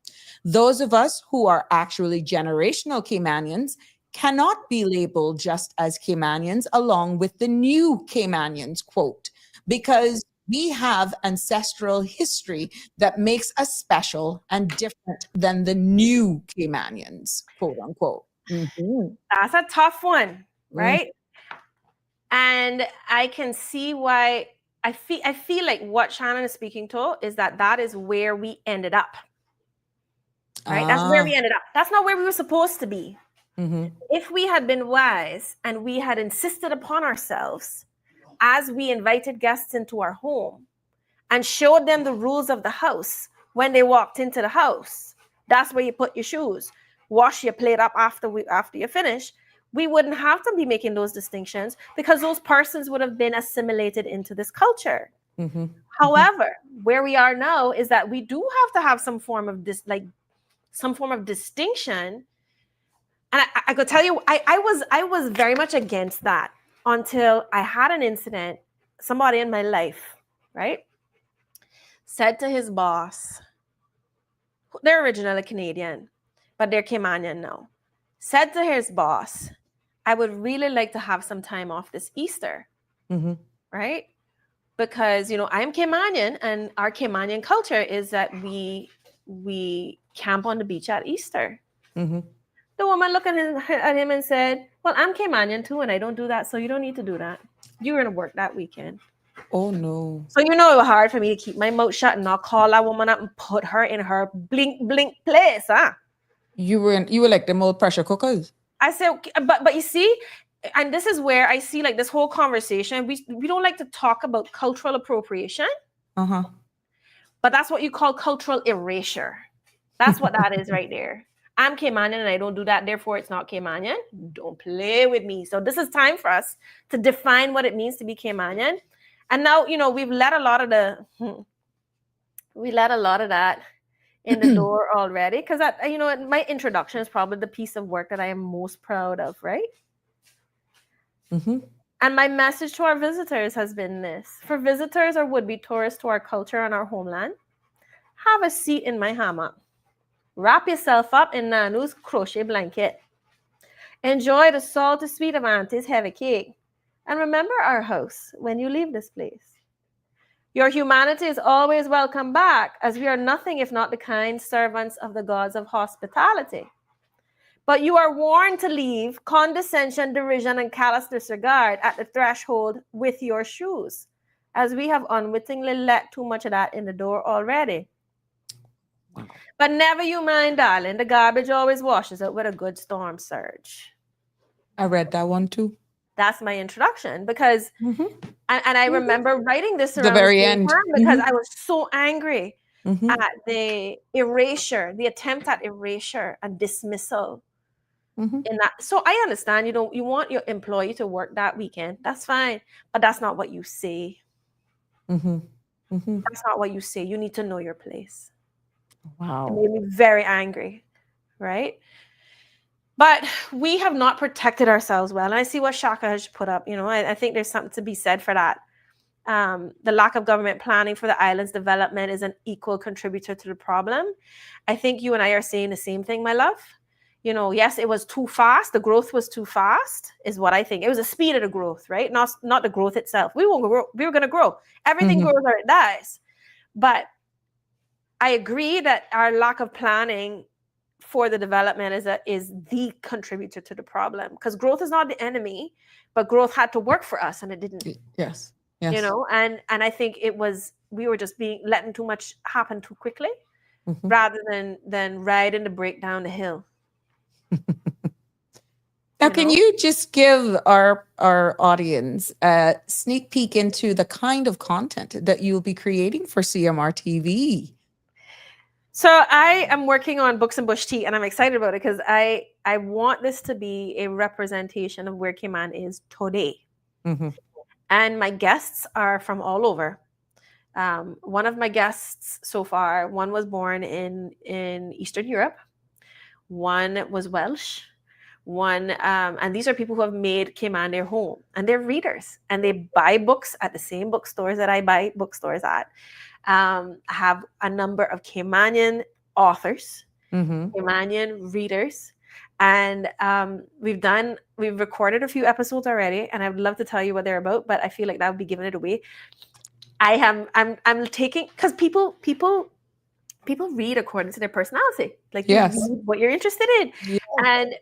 Those of us who are actually generational Caymanians cannot be labeled just as Caymanians along with the new Caymanians, quote, because we have ancestral history that makes us special and different than the new Caymanians, quote unquote. Mhm. That's a tough one, Mm. right? And I can see why. I feel like what Shannon is speaking to is that is where we ended up. Right? That's where we ended up. That's not where we were supposed to be. Mhm. If we had been wise and we had insisted upon ourselves as we invited guests into our home and showed them the rules of the house when they walked into the house, that's where you put your shoes, wash your plate up after you finish, we wouldn't have to be making those distinctions because those persons would have been assimilated into this culture. Mhm. However, where we are now is that we do have to have some form of distinction. And I could tell you, I was very much against that until I had an incident. Somebody in my life, right, said to his boss, they're originally Canadian, but they're Caymanian now, said to his boss, I would really like to have some time off this Easter, Mhm. right? Because, I'm Caymanian, and our Caymanian culture is that we camp on the beach at Easter. Mhm. The woman looked at him and said, well, I'm Caymanian too, and I don't do that, so you don't need to do that. You're going to work that weekend. Oh, no. So it was hard for me to keep my mouth shut and not call that woman up and put her in her blink place, huh? You were like the old pressure cookers. I said, okay, but you see, and this is where I see like this whole conversation, we don't like to talk about cultural appropriation. Uh-huh. But that's what you call cultural erasure. That's what that is right there. I'm Caymanian and I don't do that, therefore it's not Caymanian. Don't play with me. So this is time for us to define what it means to be Caymanian. And now, we've let a lot of that in the door already, because my introduction is probably the piece of work that I am most proud of, right? Mm-hmm. And my message to our visitors has been this: for visitors or would-be tourists to our culture and our homeland, have a seat in my hammock. Wrap yourself up in Nanu's crochet blanket. Enjoy the salty sweet of Auntie's heavy cake. And remember our house when you leave this place. Your humanity is always welcome back, as we are nothing if not the kind servants of the gods of hospitality. But you are warned to leave condescension, derision, and callous disregard at the threshold with your shoes, as we have unwittingly let too much of that in the door already. Wow. But never you mind, darling. The garbage always washes out with a good storm surge. I read that one too. That's my introduction, because, and I remember writing this around the very end time because I was so angry at the erasure, the attempt at erasure and dismissal in that. So I understand, you want your employee to work that weekend. That's fine. But that's not what you say. That's not what you say. You need to know your place. Wow. It made me very angry, right? But we have not protected ourselves well. And I see what Shaka has put up. I think there's something to be said for that. The lack of government planning for the island's development is an equal contributor to the problem. I think you and I are saying the same thing, my love. Yes, it was too fast. The growth was too fast, is what I think. It was the speed of the growth, right? Not the growth itself. We were going to grow. Everything grows or it dies. But I agree that our lack of planning for the development is the contributor to the problem, because growth is not the enemy, but growth had to work for us and it didn't. Yes. And I think we were just letting too much happen too quickly, rather than riding the brake down the hill. Now, can you just give our audience a sneak peek into the kind of content that you'll be creating for CMR TV? So I am working on Books and Bush Tea, and I'm excited about it because I want this to be a representation of where Cayman is today. And my guests are from all over. One of my guests so far, one was born in Eastern Europe. One was Welsh. And these are people who have made Cayman their home, and they're readers, and they buy books at the same bookstores that I buy bookstores at. Have a number of Caymanian authors, Caymanian readers, and we've recorded a few episodes already, and I would love to tell you what they're about, but I feel like that would be giving it away. I'm taking, because people read according to their personality. Like you Yes. read what you're interested in. Yeah. And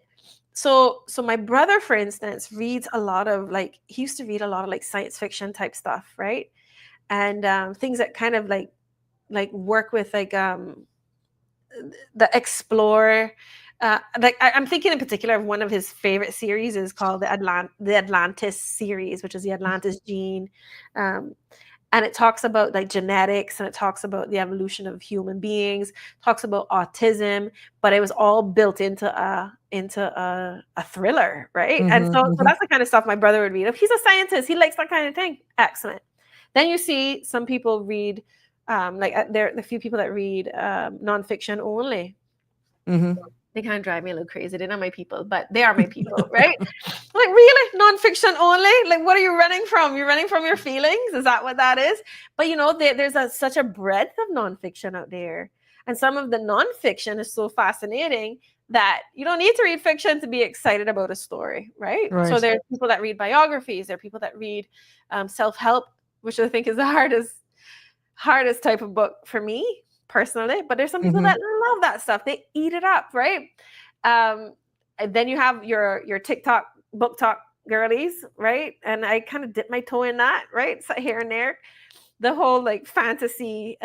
so my brother, for instance, reads a lot of, like, he used to read a lot of like science fiction type stuff, right? And things that kind of like work with like the explore. Like I'm thinking in particular of one of his favorite series is called the Atlantis series, which is the Atlantis gene. Um, and it talks about like genetics, and it talks about the evolution of human beings, talks about autism, but it was all built into a thriller, right? And Mhm, so mhm. that's the kind of stuff my brother would read. If he's a scientist, he likes that kind of thing. Excellent. Then you see some people read, there are a few people that read nonfiction only. Mhm. They kind of drive me a little crazy. They're not my people, but they are my people, right? Like, really? Nonfiction only? Like, what are you running from? You're running from your feelings? Is that what that is? But there's such a breadth of nonfiction out there. And some of the nonfiction is so fascinating that you don't need to read fiction to be excited about a story, right? So Right. there's people that read biographies, there are people that read self-help, which I think is the hardest type of book for me personally. But there's some people Mhm. that love that stuff. They eat it up, right? And then you have your TikTok book talk girlies, right? And I kind of dip my toe in that, right? So here and there, the whole like fantasy,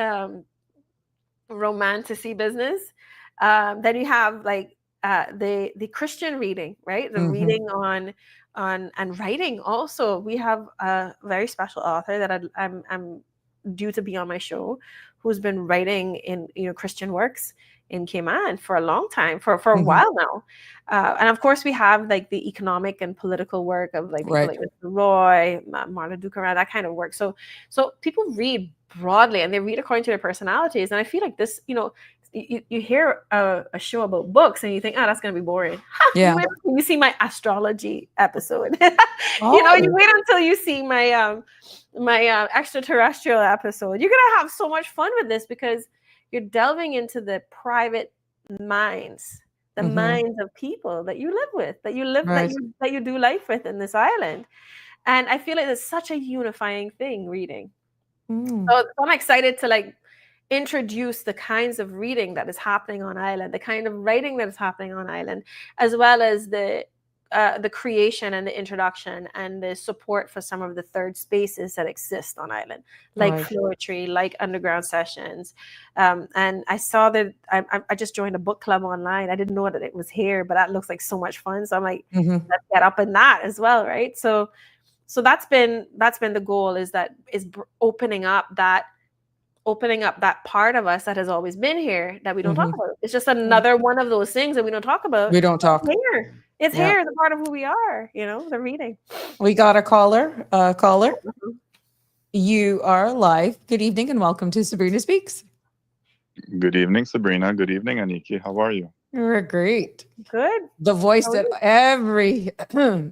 romantasy business. Then you have like the Christian reading, right? The Mhm. reading on and writing. Also, we have a very special author that I'm due to be on my show, who's been writing in Christian works in Cayman for a long time, for a Mhm. while now. And of course, we have like the economic and political work of like people Right. like Mr. Roy, Marla Dukaran, that kind of work. So people read broadly, and they read according to their personalities. And I feel like this, you hear a show about books and you think, oh, that's going to be boring. You Yeah. wait until you see my astrology episode. You Oh. wait until you see my extraterrestrial episode. You're gonna have so much fun with this because you're delving into the private minds, the Mhm. minds of people that you live with, that you live Right. that you do life with in this island. And I feel like it's such a unifying thing, reading. Mm. So I'm excited to like introduce the kinds of reading that is happening on island, the kind of writing that is happening on island, as well as the creation and the introduction and the support for some of the third spaces that exist on island, like Right. poetry, like underground sessions. And I saw that I just joined a book club online. I didn't know that it was here, but that looks like so much fun. So I'm like, Mhm. let's get up in that as well, right? So that's been the goal, is opening up that part of us that has always been here that we don't talk Mhm. about. It's just Yeah. another one of those things that we don't talk about. We don't talk. It's here. It's Yeah. here. It's a part of who we are. The reading. We got a caller. Caller, you are live. Good evening and welcome to Sabrina Speaks. Good evening, Sabrina. Good evening, Annikki. How are you? You're great. Good. The voice How are that you? every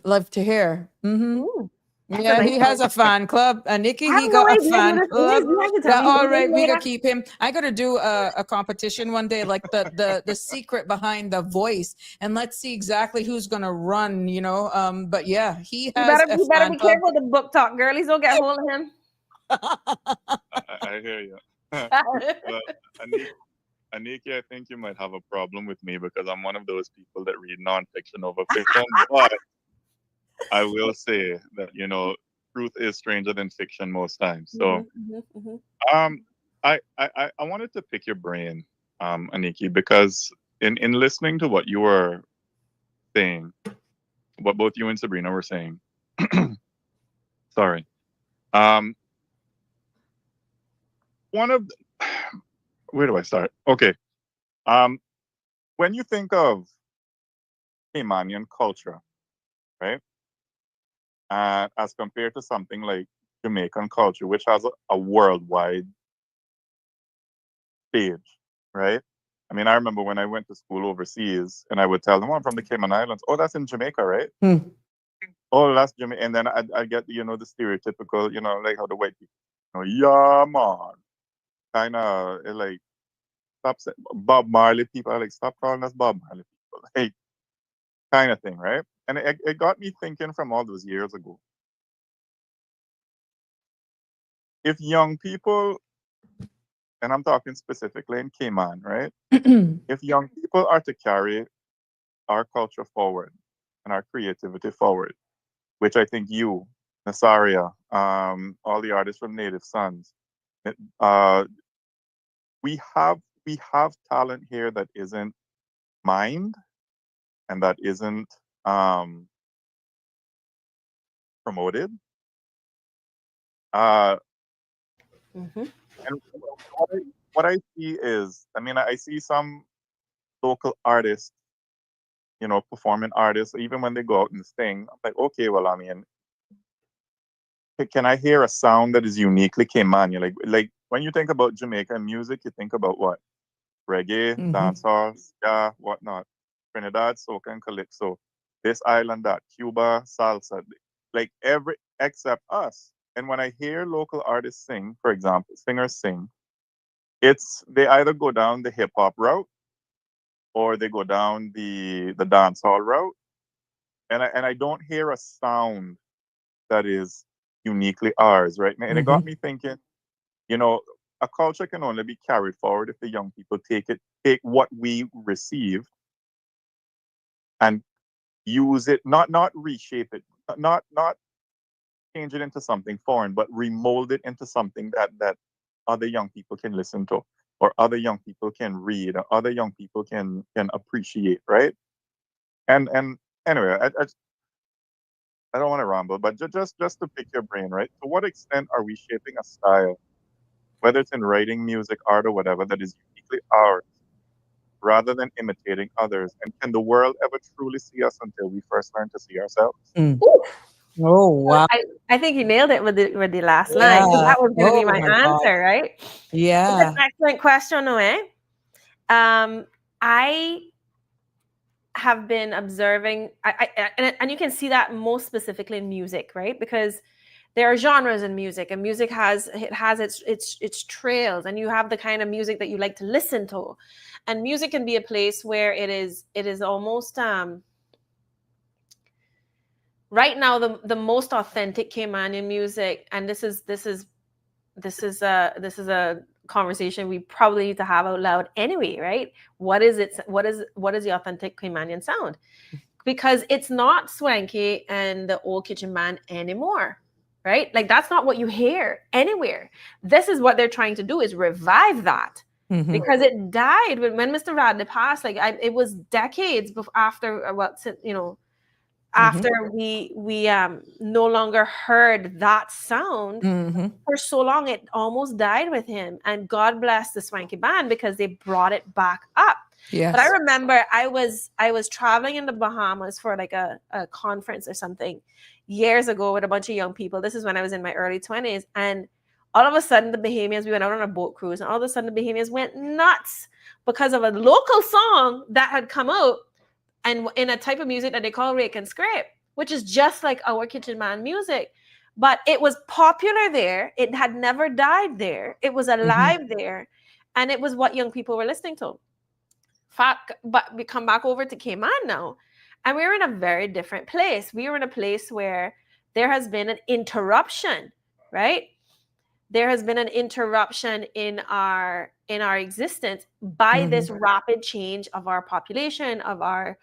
love to hear. Hmm. Ooh, that's a Yeah, nice he one. has a fan club. Nikki, I have he no got a idea who fan this is. club. You have to tell Yeah, me who all it is right, we later. gotta keep him. I gotta do a competition one day, like the secret behind the voice, and let's see exactly who's gonna run. But yeah, he has a You better fan be club. careful with the book talk. Girlies don't get hold of him. I hear you. But Annikki, I think you might have a problem with me because I'm one of those people that read nonfiction over fiction. But I will say that, truth is stranger than fiction most times. So Mhm, mhm, mhm. um I wanted to pick your brain, Annikki, because in listening to what you were saying, what both you and Sabrina were saying, sorry. Um one of where do I start? Okay. Um when you think of Caymanian culture, right? As compared to something like Jamaican culture, which has a worldwide stage, right? I mean, I remember when I went to school overseas and I would tell them, oh, I'm from the Cayman Islands. Oh, that's in Jamaica, right? Hmm. Oh, that's Jamaica. And then I get, the stereotypical, like how the white people, yeah, man. Kind of like, Bob Marley people are like, stop calling us Bob Marley people. Like, kind of thing, right? And it got me thinking from all those years ago. if young people, and I'm talking specifically in Cayman, right? If young people are to carry our culture forward and our creativity forward, which I think you, Nasaria, all the artists from Native Sons, uh, we have talent here that isn't mined and that isn't um, promoted. Uh, Mhm. and what I see is, I mean, I see some local artists, performing artists, even when they go out and sing, I'm like, okay, well, I mean, can I hear a sound that is uniquely Caymanian? Like when you think about Jamaican music, you think about what? Reggae, dancehall, ska, whatnot. Trinidad, soca, and calypso. This island, that Cuba, salsa. Like every except us. And when I hear local artists sing, for example, singers sing, they either go down the hip hop route or they go down the dancehall route. And I don't hear a sound that is uniquely ours, right? And it got me thinking, you know, a culture can only be carried forward if the young people take what we receive and use it, not reshape it, not change it into something foreign, but remold it into something that other young people can listen to, or other young people can read, or other young people can appreciate, right? And anyway, I don't want to ramble, but just to pick your brain, right? To what extent are we shaping a style, whether it's in writing, music, art, or whatever, that is uniquely ours, rather than imitating others? And can the world ever truly see us until we first learn to see ourselves? Oh, wow. I think you nailed it with the last line. 'Cause Yeah. that was going to be Oh my my God. answer, right? It's Yeah. an excellent question, Noe. I have been observing, and you can see that most specifically in music, right? Because there are genres in music, and music has its trails, and you have the kind of music that you like to listen to, and music can be a place where it is almost right now the most authentic Caymanian music, and this is a conversation we probably need to have out loud anyway, right? What is it? What is the authentic Caymanian sound? Because it's not swanky and the old kitchen band anymore, right? Like that's not what you hear anywhere. This is what they're trying to do, is revive that. Because it died when Mr. Radley passed. Like it was decades before, after after we no longer heard that sound for so long. It almost died with him, and God bless the Swanky Band because they brought it back up. Yes. But I remember I was traveling in the Bahamas for like a conference or something years ago with a bunch of young people. This is when I was in my early 20s, and all of a sudden the Bahamians, we went out on a boat cruise, and all of a sudden the Bahamians went nuts because of a local song that had come out, and in a type of music that they call rake and scrape, which is just like our kitchen man music. But it was popular there. It had never died there. It was alive there. And it was what young people were listening to. But we come back over to Cayman now, and we're in a very different place. We are in a place where there has been an interruption, right? There has been an interruption in our existence by this rapid change of our population, of our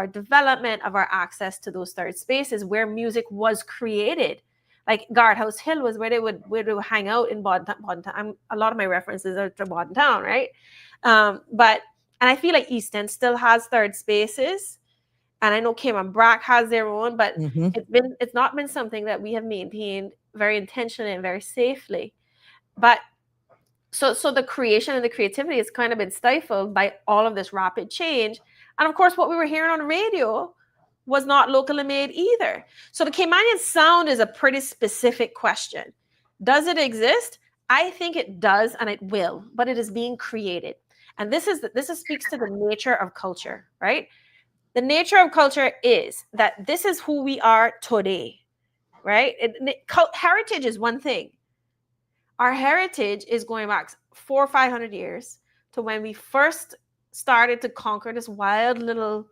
development, of our access to those third spaces where music was created. Like Guardhouse Hill was where they would hang out in Bodden Town. A lot of my references are to Bodden Town, right? And I feel like East End still has third spaces, and I know Cayman Brack has their own, but it's not been something that we have maintained very intentionally and very safely. But so the creation and the creativity has kind of been stifled by all of this rapid change. And of course, what we were hearing on the radio was not locally made either. So the Caymanian sound is a pretty specific question. Does it exist? I think it does, and it will, but it is being created. And this speaks to the nature of culture, right? The nature of culture is that this is who we are today, right? Heritage is one thing. Our heritage is going back 400 or 500 years to when we first started to conquer this wild little,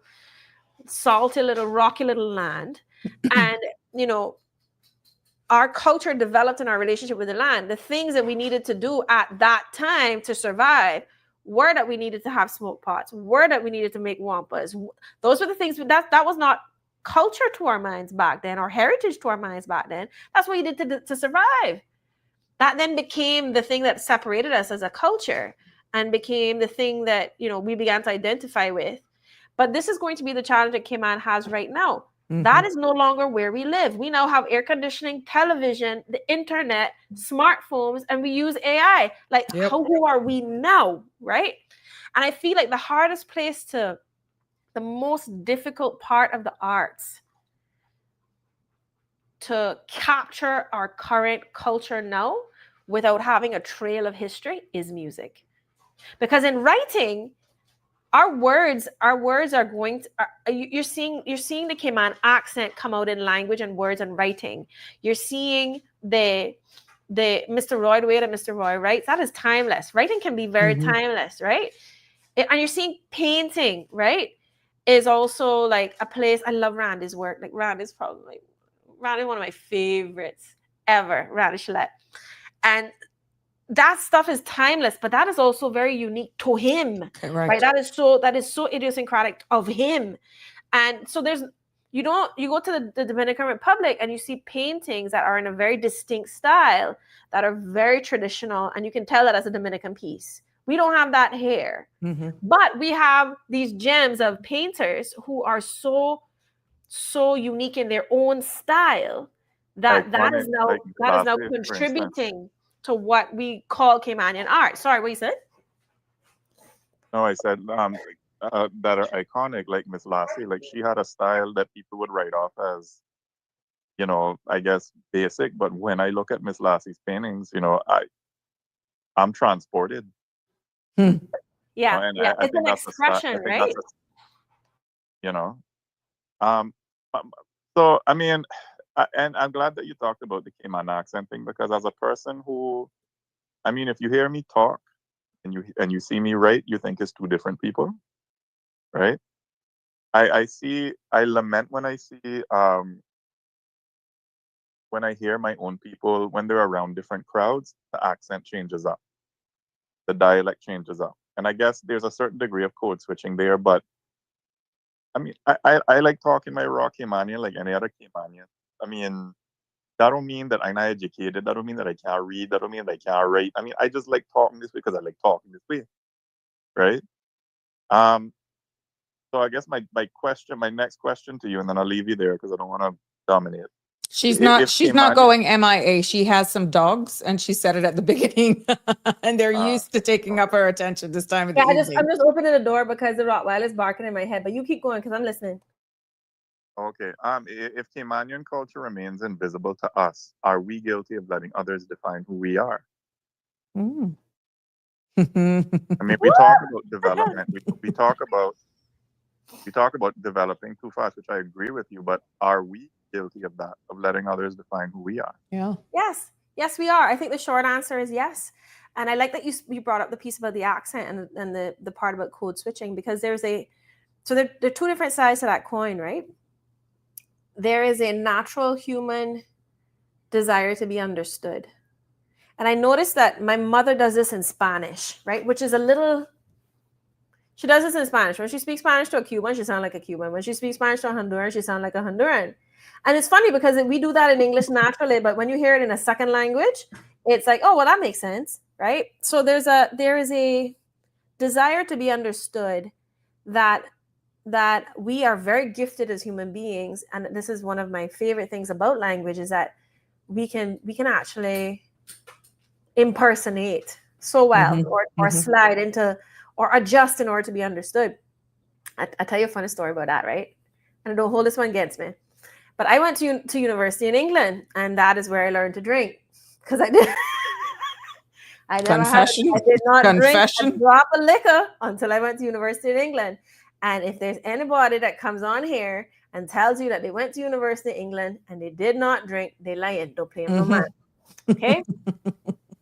salty little, rocky little land. And, our culture developed in our relationship with the land. The things that we needed to do at that time to survive were that we needed to have smoke pots, were that we needed to make wampas. Those were the things that was not culture to our minds back then, or heritage to our minds back then. That's what you did to survive. That then became the thing that separated us as a culture and became the thing that, you know, we began to identify with. But this is going to be the challenge that Cayman has right now. That is no longer where we live. We now have air conditioning, television, the internet, smartphones, and we use AI. Like, who are we now, right? And I feel like the most difficult part of the arts to capture our current culture now without having a trail of history is music. Because in writing, our words are going to, you're seeing the Cayman accent come out in language and words and writing. You're seeing the Mr. Roy, the way that Mr. Roy writes, that is timeless. Writing can be very timeless, right? And you're seeing painting, right? Is also like a place. I love Randy's work. Like Randy is one of my favorites ever, Randy Shillette. And that stuff is timeless, but that is also very unique to him. Right? That is so idiosyncratic of him. And so you go to the Dominican Republic and you see paintings that are in a very distinct style, that are very traditional, and you can tell that as a Dominican piece. We don't have that here. But we have these gems of painters who are so unique in their own style that is now contributing to what we call Caymanian art. Sorry, what you said? No, I said that are iconic, like Miss Lassie. Like, she had a style that people would write off as, you know, I guess basic. But when I look at Miss Lassie's paintings, you know, I'm transported. Yeah, I it's think an expression, right? You know, so I mean, and I'm glad that you talked about the Cayman accent thing, because as a person who, I mean, if you hear me talk and you see me write, you think it's two different people, right? I lament when I see when I hear my own people, when they're around different crowds, the accent changes up, the dialect changes up. And I guess there's a certain degree of code switching there, but I mean, I like talking my raw Caymanian like any other Caymanian. I mean, that don't mean that I'm not educated. That don't mean that I can't read. That don't mean that I can't write. I mean, I just like talking this way because I like talking this way, right? So I guess my next question to you, and then I'll leave you there because I don't want to dominate. She's not going MIA. She has some dogs, and she said it at the beginning, and they're used to taking up her attention this time of the evening. I'm just opening the door because the Rottweiler is barking in my head. But you keep going because I'm listening. Okay. If Caymanian culture remains invisible to us, are we guilty of letting others define who we are? I mean, we talk about development. We talk about developing too fast, which I agree with you. But are we guilty of that, of letting others define who we are? Yeah. Yes, we are. I think the short answer is yes. And I like that you brought up the piece about the accent and the part about code switching, because there are two different sides to that coin, right? There is a natural human desire to be understood. And I noticed that my mother does this in Spanish, right? Which is she does this in Spanish. When she speaks Spanish to a Cuban, she sounds like a Cuban. When she speaks Spanish to a Honduran, she sounds like a Honduran. And it's funny because we do that in English naturally, but when you hear it in a second language, it's like, oh, well, that makes sense, right? So there is a desire to be understood that we are very gifted as human beings. And this is one of my favorite things about language, is that we can actually impersonate so well, or slide into or adjust in order to be understood. I'll tell you a funny story about that, right? And don't hold this one against me. But I went to university in England, and that is where I learned to drink, because I did. I did not drink a drop of liquor until I went to university in England. And if there's anybody that comes on here and tells you that they went to university in England and they did not drink, they lying. Don't play them no man. Okay?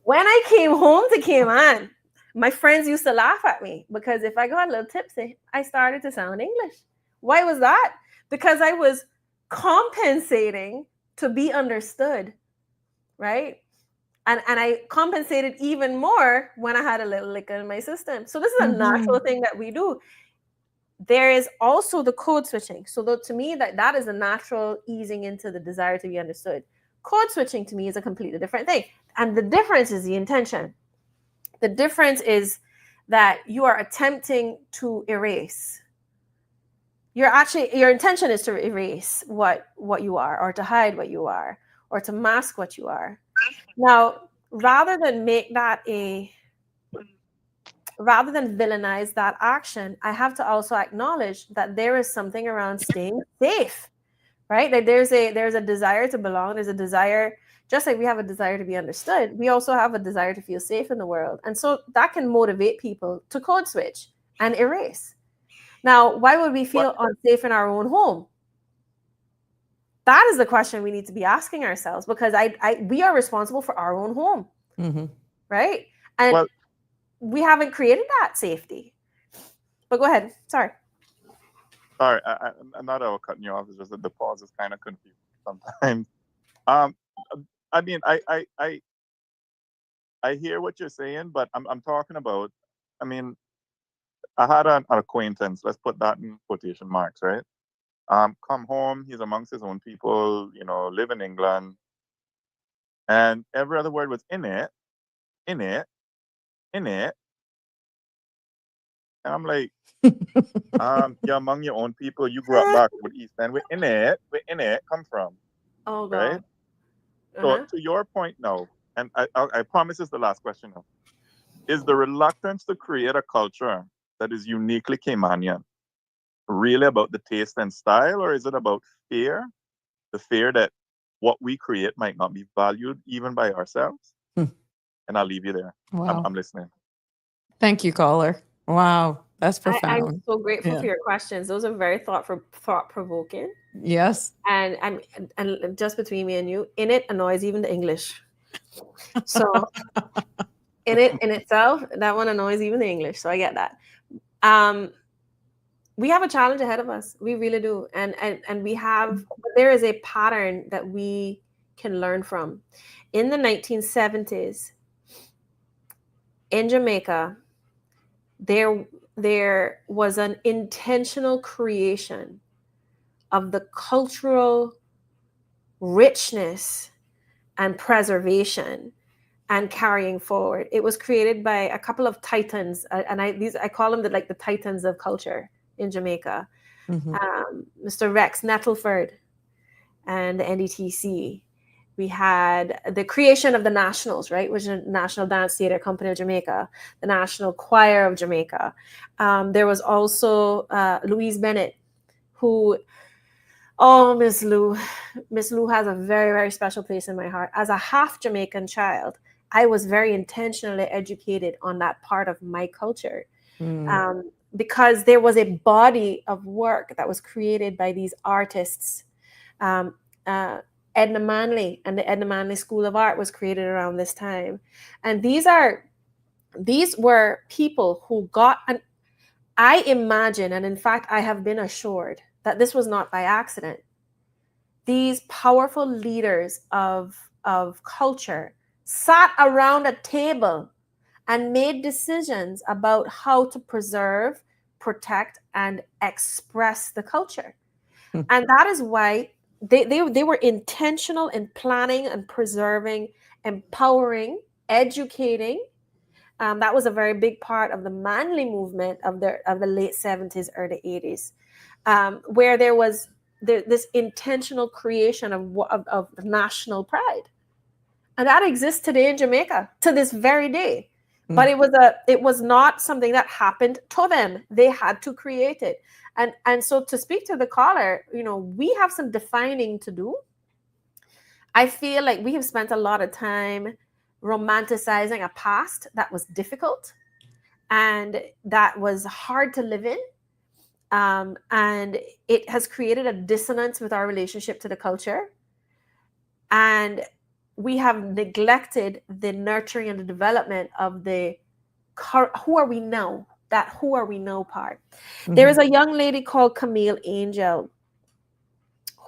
When I came home to Cayman, my friends used to laugh at me because if I got a little tipsy, I started to sound English. Why was that? Because I was compensating to be understood right? And I compensated even more when I had a little liquor in my system. So this is a natural thing that we do. There is also the code switching. So to me, that is a natural easing into the desire to be understood. Code switching to me is a completely different thing. And the difference is the intention. The difference is that you are attempting to erase. Your intention is to erase what you are, or to hide what you are, or to mask what you are. Now, rather than villainize that action, I have to also acknowledge that there is something around staying safe, right? Like there's a desire to belong. There's a desire, just like we have a desire to be understood, we also have a desire to feel safe in the world. And so that can motivate people to code switch and erase. Now, why would we feel unsafe in our own home? That is the question we need to be asking ourselves, because we are responsible for our own home, right? And we haven't created that safety. But go ahead. Sorry. Sorry, I'm not cutting you off. It's just that the pause is kind of confusing sometimes. I mean, I hear what you're saying, but I'm talking about. I mean, I had an acquaintance. Let's put that in quotation marks, right? Come home. He's amongst his own people. You know, live in England, and every other word was in it, in it, in it. And I'm like, you're among your own people. You grew up back with East End. We're in it, come from. Oh, God. Right? So to your point now, and I promise this is the last question now, is the reluctance to create a culture that is uniquely Caymanian really about the taste and style, or is it about fear? The fear that what we create might not be valued even by ourselves? And I'll leave you there. Wow. I'm listening. Thank you, caller. Wow. That's profound. I'm so grateful for your questions. Those are very thought-provoking. Yes. And just between me and you, in it annoys even the English. So in itself, that one annoys even the English. So I get that. We have a challenge ahead of us. We really do. And there is a pattern that we can learn from. In the 1970s, in Jamaica, there was an intentional creation of the cultural richness and preservation and carrying forward. It was created by a couple of titans, and I call them the titans of culture in Jamaica. Mr. Rex Nettleford and the NDTC. We had the creation of the Nationals, right, which is the National Dance Theatre Company of Jamaica, the National Choir of Jamaica. There was also Louise Bennett, who, Miss Lou has a very, very special place in my heart. As a half Jamaican child, I was very intentionally educated on that part of my culture, because there was a body of work that was created by these artists. Edna Manley and the Edna Manley School of Art was created around this time. And these were people who got, and I imagine, and in fact, I have been assured that this was not by accident. These powerful leaders of culture sat around a table and made decisions about how to preserve, protect, and express the culture. And that is why they were intentional in planning and preserving, empowering, educating. That was a very big part of the Manly movement of the late 70s, early 80s, where there was this intentional creation of national pride. And that exists today in Jamaica to this very day. But it was not something that happened to them. They had to create it. And so, to speak to the caller, we have some defining to do. I feel like we have spent a lot of time romanticizing a past that was difficult and that was hard to live in. And it has created a dissonance with our relationship to the culture. And we have neglected the nurturing and the development of the who are we now, that who are we now part. There is a young lady called Camille Angel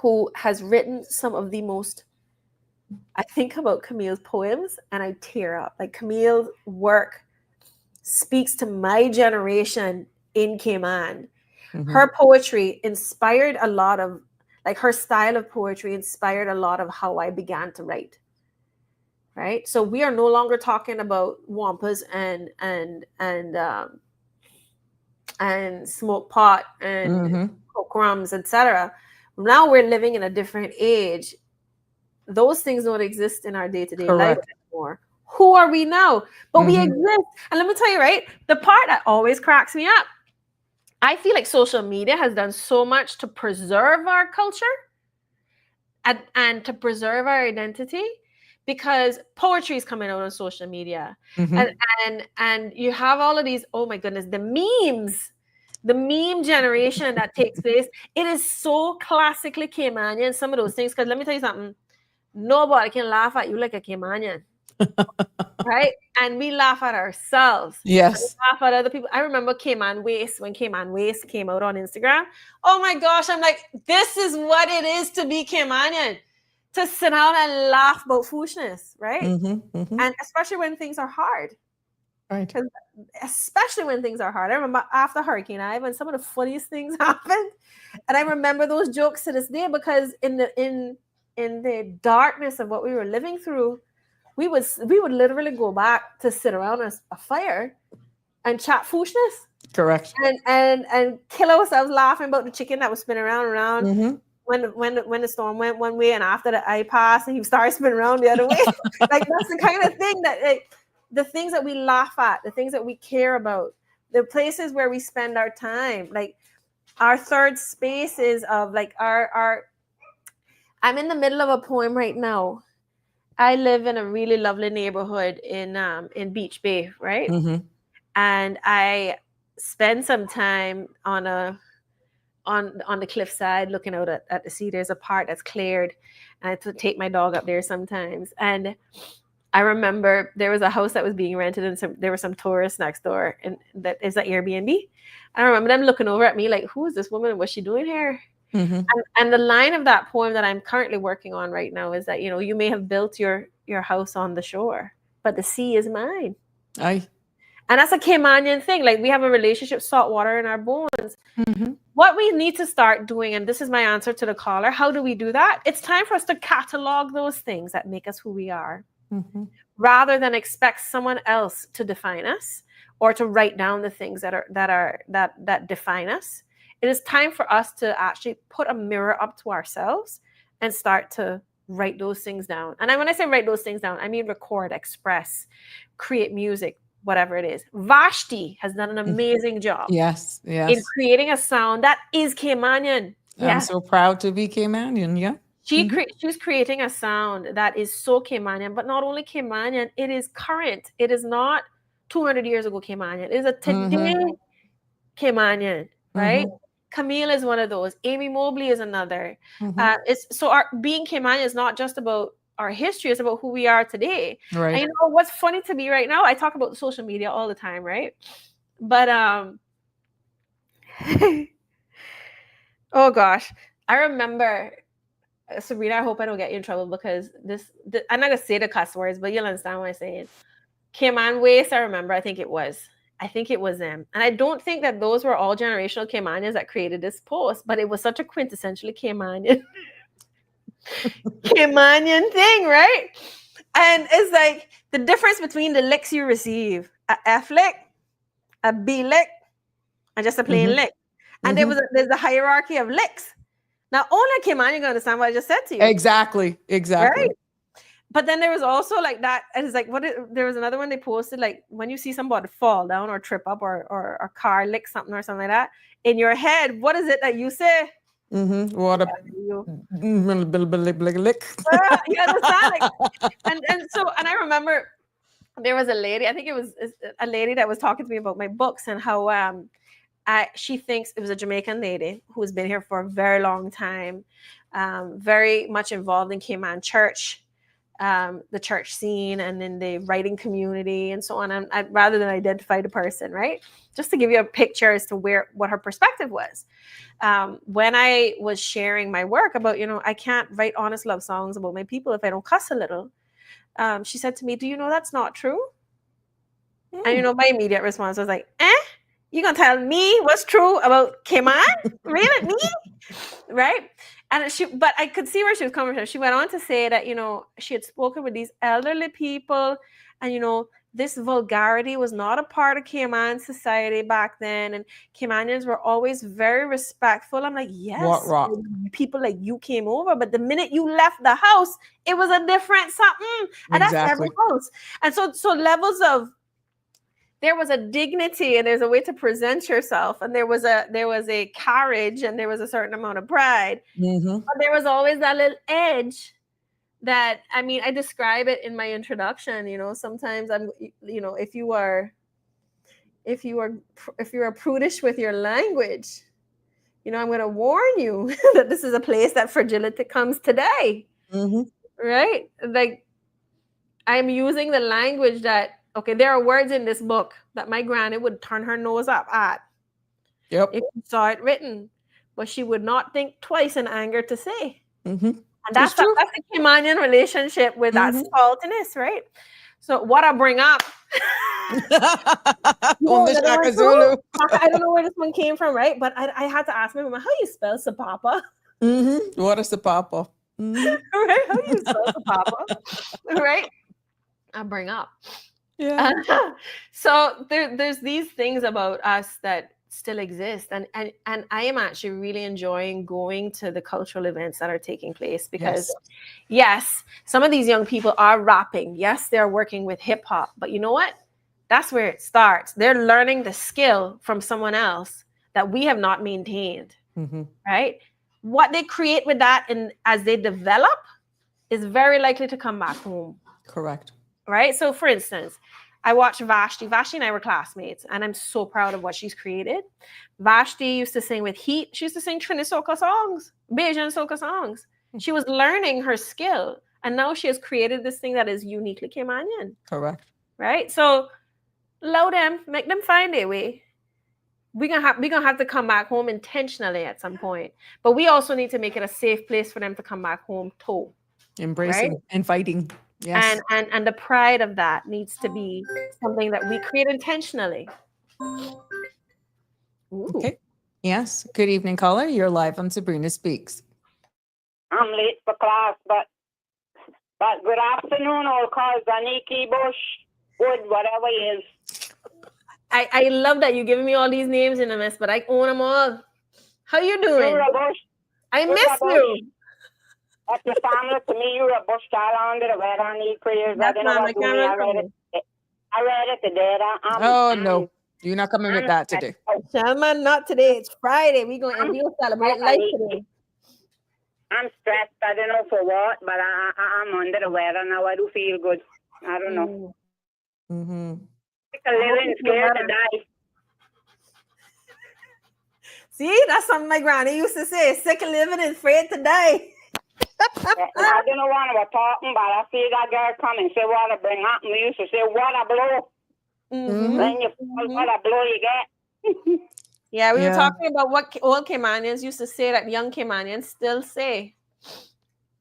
who has written some of the most I think about Camille's poems and I tear up. Like Camille's work speaks to my generation in Cayman. Her poetry inspired a lot of, like her style of poetry inspired a lot of how I began to write. Right. So we are no longer talking about wampas and smoke pot and coke rums, etc. Now we're living in a different age. Those things don't exist in our day-to-day life anymore. Who are we now? But we exist. And let me tell you, right, the part that always cracks me up, I feel like social media has done so much to preserve our culture and to preserve our identity, because poetry is coming out on social media. And you have all of these, oh my goodness, the meme generation that takes place. It is so classically Caymanian, some of those things. Because let me tell you something, nobody can laugh at you like a Caymanian. Right? And we laugh at ourselves. Yes. We laugh at other people. I remember Cayman Waist, when Cayman Waist came out on Instagram. Oh my gosh, I'm like, this is what it is to be Caymanian. To sit down and laugh about foolishness, right? And especially when things are hard. Right. Especially when things are hard. I remember after Hurricane Ivan, some of the funniest things happened. And I remember those jokes to this day, because in the darkness of what we were living through, we would literally go back to sit around a fire and chat foolishness. Correct. And kill ourselves laughing about the chicken that was spinning around. When the storm went one way, and after the eye passed and he started spinning around the other way. Like that's the kind of thing that, like, the things that we laugh at, the things that we care about, the places where we spend our time, like our third spaces of like our I'm in the middle of a poem right now. I live in a really lovely neighborhood in Beach Bay, right? And I spend some time on the cliffside looking out at the sea. There's a part that's cleared, and I have to take my dog up there sometimes. And I remember there was a house that was being rented, and there were some tourists next door, and that is an Airbnb. I remember them looking over at me like, who is this woman? What's she doing here? And the line of that poem that I'm currently working on right now is that, you may have built your house on the shore, but the sea is mine. Aye. And that's a Caymanian thing. Like, we have a relationship, salt water in our bones. What we need to start doing, and this is my answer to the caller, how do we do that? It's time for us to catalog those things that make us who we are, rather than expect someone else to define us or to write down the things that define us. It is time for us to actually put a mirror up to ourselves and start to write those things down. And when I say write those things down, I mean record, express, create music, whatever it is. Vashti has done an amazing job. Yes. In creating a sound that is Caymanian. I'm so proud to be Caymanian. Yeah. She's creating a sound that is so Caymanian, but not only Caymanian, it is current. It is not 200 years ago Caymanian. It is a today Caymanian, right? Camille is one of those. Amy Mobley is another. Our being Caymanian is not just about our history, it's about who we are today. Right. And you know what's funny to me right now? I talk about social media all the time, right? But oh gosh, I remember, Sabrina, I hope I don't get you in trouble, because I'm not gonna say the cuss words, but you'll understand what I'm saying. Cayman Waste, I remember, I think it was them. And I don't think that those were all generational Caymanians that created this post, but it was such a quintessentially Caymanian Caymanian thing, right? And it's like the difference between the licks you receive: a F lick, a B lick, and just a plain lick. And there's a hierarchy of licks. Now, only a Caymanian can understand what I just said to you. Exactly. Right? But then there was also like that. And it's like, there was another one they posted, like, when you see somebody fall down or trip up or a car lick something or something like that, in your head, what is it that you say? What a lick. You understand? Like, and I remember there was a lady, I think it was a lady that was talking to me about my books and how she thinks, it was a Jamaican lady who's been here for a very long time, very much involved in Cayman church. the church scene and in the writing community and so on, rather than identify the person, right? Just to give you a picture as to what her perspective was. When I was sharing my work about, I can't write honest love songs about my people if I don't cuss a little. She said to me, do you know that's not true? And my immediate response was like, you gonna tell me what's true about Keman? Really, me? Right? And but I could see where she was coming from. She went on to say that, she had spoken with these elderly people, and this vulgarity was not a part of Cayman society back then, and Caymanians were always very respectful. I'm like, yes, people like you came over, but the minute you left the house, it was a different something, and that's every house. And so levels of, there was a dignity and there's a way to present yourself, and there was a courage and there was a certain amount of pride, but there was always that little edge that, I describe it in my introduction. Sometimes if you are prudish with your language, I'm going to warn you that this is a place that fragility comes today, right? Like, I'm using the language that, okay, there are words in this book that my granny would turn her nose up at. Yep. If you saw it written, but she would not think twice in anger to say. And that's the Caymanian relationship with that saltiness, right? So what I bring up, I don't know where this one came from, right? But I had to ask my mom, how you spell Sapapa? What is Sapapa? Right? How you spell Sapapa? Right? I bring up. Yeah. So there's these things about us that still exist, and I am actually really enjoying going to the cultural events that are taking place, because yes, some of these young people are rapping. Yes, they're working with hip hop, but you know what? That's where it starts. They're learning the skill from someone else that we have not maintained, right? What they create with that, and as they develop, is very likely to come back home. Correct. Right? So for instance, I watched Vashti. Vashti and I were classmates, and I'm so proud of what she's created. Vashti used to sing with Heat. She used to sing Trini soca songs, Bajan soca songs. She was learning her skill, and now she has created this thing that is uniquely Caymanian. Correct. Right? So allow them, make them find their way. We're gonna have to come back home intentionally at some point. But we also need to make it a safe place for them to come back home too. Embracing and fighting. Yes. And the pride of that needs to be something that we create intentionally. Ooh. Okay. Yes. Good evening, caller. You're live on Sabrina Speaks. I'm late for class, but good afternoon, all calls Annikki Wood, whatever it is. I love that you're giving me all these names in a mess, but I own them all. How you doing? I miss you. That's the family to me. You're a bush child under the weather. I need prayers. That's not my camera. I read it today. No. You're not coming with that today. Shalman, not today. It's Friday. We'll celebrate life today. I'm stressed. I don't know for what, but I'm under the weather now. I do feel good. I don't know. Sick of living, scared to die. See, that's something my granny used to say. Sick of living and afraid to die. I don't know what I was talking about. I see that girl come and say what I bring up, and we used to say what I blow. Then you what I blow you get. Yeah, we were talking about what old Caymanians used to say that young Caymanians still say.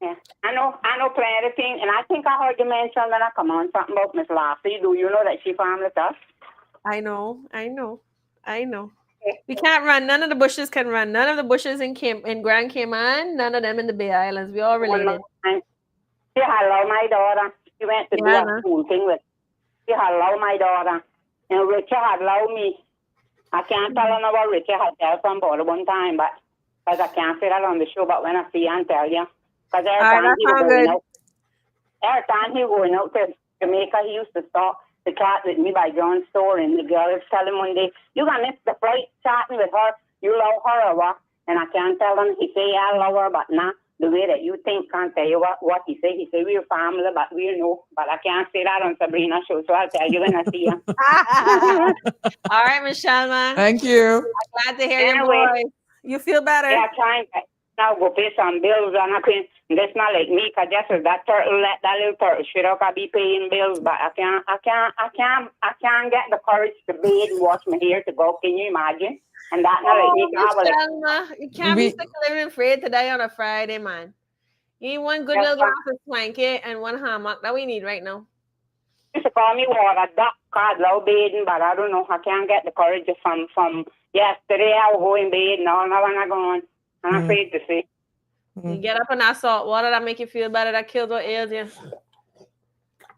Yeah, I know plenty of things, and I think I heard you mention when I come on something about Miss Lassie. Do you know that she from with us? I know. We can't run. None of the bushes can run. None of the bushes in Grand Cayman. None of them in the Bay Islands. We all related. She hello my daughter. She went to do a school thing with. She hello my daughter, and Richard hello me. I can't tell her about Richard had tell from border one time, but because I can't say that on the show. But when I see you, I'll tell you. Because every time he was going out to Jamaica, he used to stop the cat with me by John's store, and the girls tell him one day, "You gonna miss the flight chatting with her? You love her or what?" And I can't tell him. He say, "Yeah, I love her, but nah, the way that you think can't tell you what he say. He say we're family, but we know. But I can't say that on Sabrina show, so I'll tell you when I see you." All right, Michelle, man. Thank you. I'm glad to hear your voice. You feel better? Yeah, trying to now go pay some bills, and I can This not like me, cause just as that turtle let that little turtle shit up, I be paying bills, but I can't get the courage to bathe and wash my hair to go. Can you imagine? And that not like me, You can't be sick of living afraid today on a Friday, man. You need one good little glass of swanky and one hammock. That we need right now. Used to call me water duck, cause love bathing, but I don't know. I can't get the courage from yesterday. I was going bathing. Now I'm going. I'm afraid to say. You get up in that salt water that make you feel better. That kills what ails you.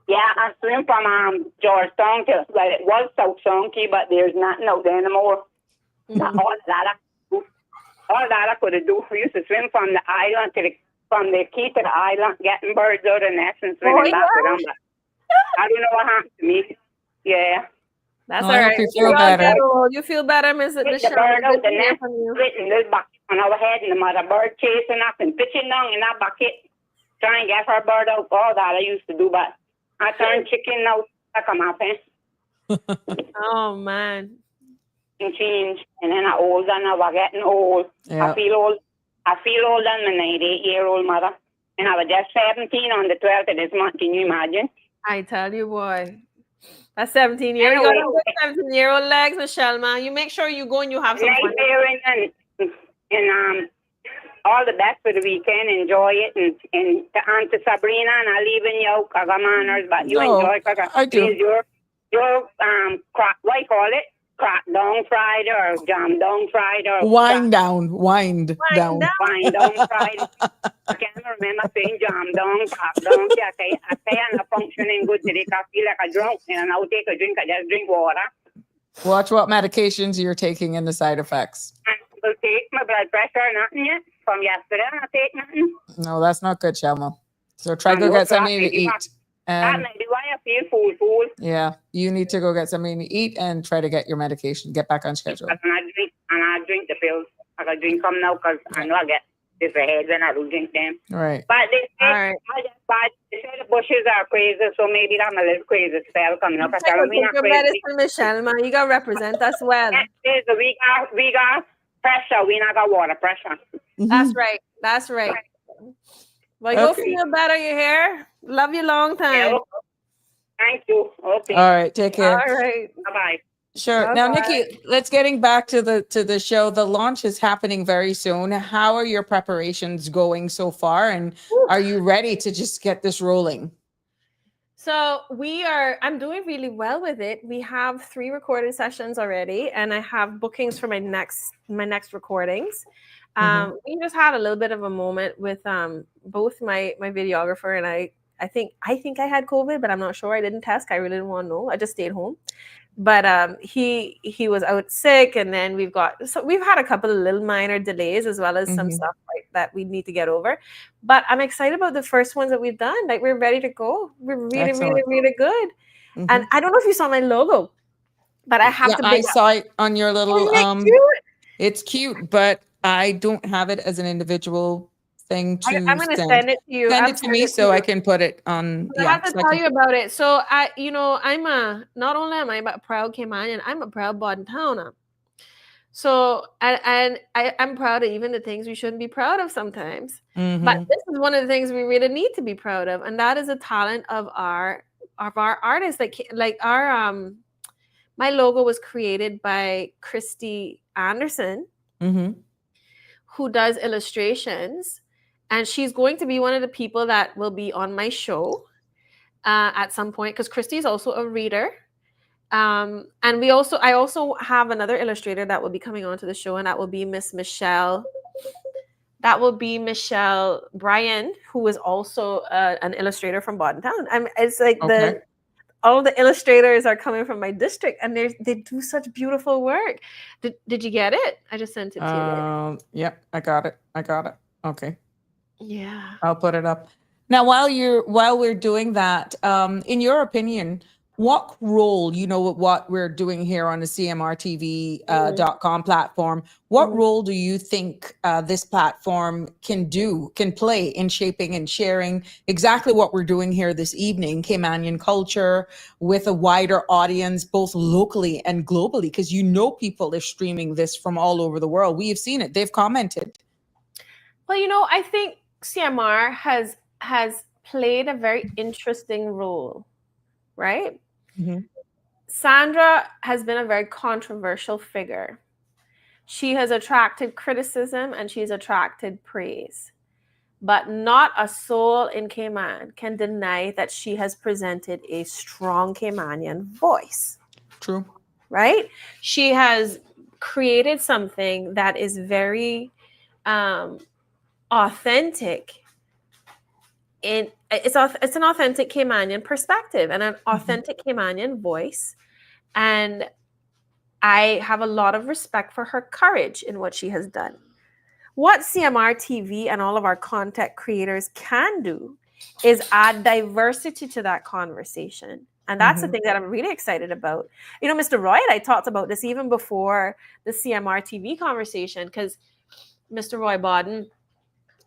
Yeah, I swim from Georgetown to, well, it was South Chunky, but there's nothing out there anymore. All that I could do. We used to swim from the island from the key to the island, getting birds out of the nest and swimming back to them. But I don't know what happened to me. Yeah. That's all right. You feel better. You feel better, Miss Michelle. The bird out the nest, sitting this bucket on our head, and the mother bird chasing us and pitching down in that bucket, trying to get her bird out. All that I used to do, but I turned chicken out like a muffin. Oh man. And change, and then I old and I was getting old. Yeah. I feel old than my 98-year-old mother. And I was just 17 on the 12th of this month. Can you imagine? I tell you, boy. That's 17-year-old. Anyway, You got 17-year-old legs, Michelle, man. You make sure you go and you have some fun. And all the best for the weekend. Enjoy it. And to Aunt Sabrina, and I leave in you, I got manners, but you enjoy it. I do. Your what do you call it? Crack down Friday or jam down Friday or Wind down Friday. I can't remember saying jam down, crack down. I say I'm not functioning good today. I feel like I drunk and I'll take a drink. I just drink water. Watch what medications you're taking and the side effects. I will take my blood pressure, nothing yet. From yesterday, I take nothing. No, that's not good, Shelma. So try to go get something to eat. That may be why I feel full. Yeah, you need to go get something to eat and try to get your medication. Get back on schedule. And I drink the pills. I can drink them now because I know I get this ahead when I don't drink them. Right. But they say, they say the bushes are crazy, so maybe I'm a little crazy spell coming up. Take your medicine, Michelle, man. You got to represent us well. We got pressure. We not got water pressure. That's right. Well, you'll feel better, you hear? Love you long time. Yeah, thank you. Okay. All right. Take care. All right. Bye-bye. Sure. Bye-bye. Now, Nikki, let's getting back to the show. The launch is happening very soon. How are your preparations going so far? And are you ready to just get this rolling? So I'm doing really well with it. We have 3 recording sessions already, and I have bookings for my next recordings. We just had a little bit of a moment with both my videographer and I think I had COVID, but I'm not sure. I didn't test. I really didn't want to know. I just stayed home. But he was out sick, and then we've had a couple of little minor delays as well as some stuff that we need to get over. But I'm excited about the first ones that we've done. Like, we're ready to go. We're really, really, really good. And I don't know if you saw my logo, but I have to. I saw it on your little. Cute? It's cute, but I don't have it as an individual thing to I'm going to send it to you. Send it to me so I can put it on. I have to tell you about it. So not only am I a proud Caymanian, I'm a proud Bordentowner. So, and I'm proud of even the things we shouldn't be proud of sometimes. But this is one of the things we really need to be proud of, and that is the talent of our artists. Like our my logo was created by Christy Anderson, who does illustrations. And she's going to be one of the people that will be on my show at some point, because Christy is also a reader. And I also have another illustrator that will be coming onto the show, and that will be Miss Michelle. That will be Michelle Bryan, who is also an illustrator from Bordentowne. It's like all the illustrators are coming from my district, and they do such beautiful work. Did you get it? I just sent it to you. Yep, I got it. Okay. Yeah, I'll put it up. Now, while we're doing that, in your opinion, what role, what we're doing here on the CMRTV.com platform, what role do you think this platform can play in shaping and sharing exactly what we're doing here this evening, Caymanian culture, with a wider audience, both locally and globally? Because people are streaming this from all over the world. We have seen it. They've commented. Well, I think CMR has played a very interesting role, right? Mhm. Sandra has been a very controversial figure. She has attracted criticism and she's attracted praise. But not a soul in Cayman can deny that she has presented a strong Caymanian voice. True. Right? She has created something that is very authentic. It's an authentic Caymanian perspective and an authentic Caymanian voice. And I have a lot of respect for her courage in what she has done. What CMR TV and all of our content creators can do is add diversity to that conversation. And that's the thing that I'm really excited about. You know, Mr. Roy and I talked about this even before the CMR TV conversation, because Mr. Roy Bodden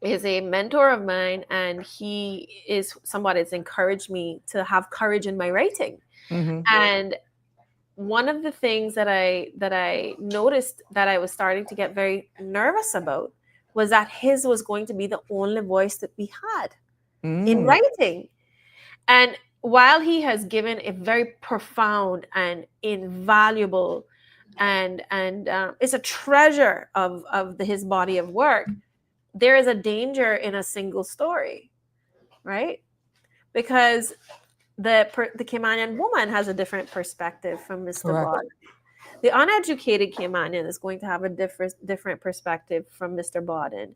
is a mentor of mine, and he is somebody that's encouraged me to have courage in my writing. And one of the things that I noticed that I was starting to get very nervous about was that his was going to be the only voice that we had in writing. And while he has given a very profound and invaluable and it's a treasure of his body of work, there is a danger in a single story, right? Because the Caymanian woman has a different perspective from Mr. Bodden. The uneducated Caymanian is going to have a different perspective from Mr. Bodden.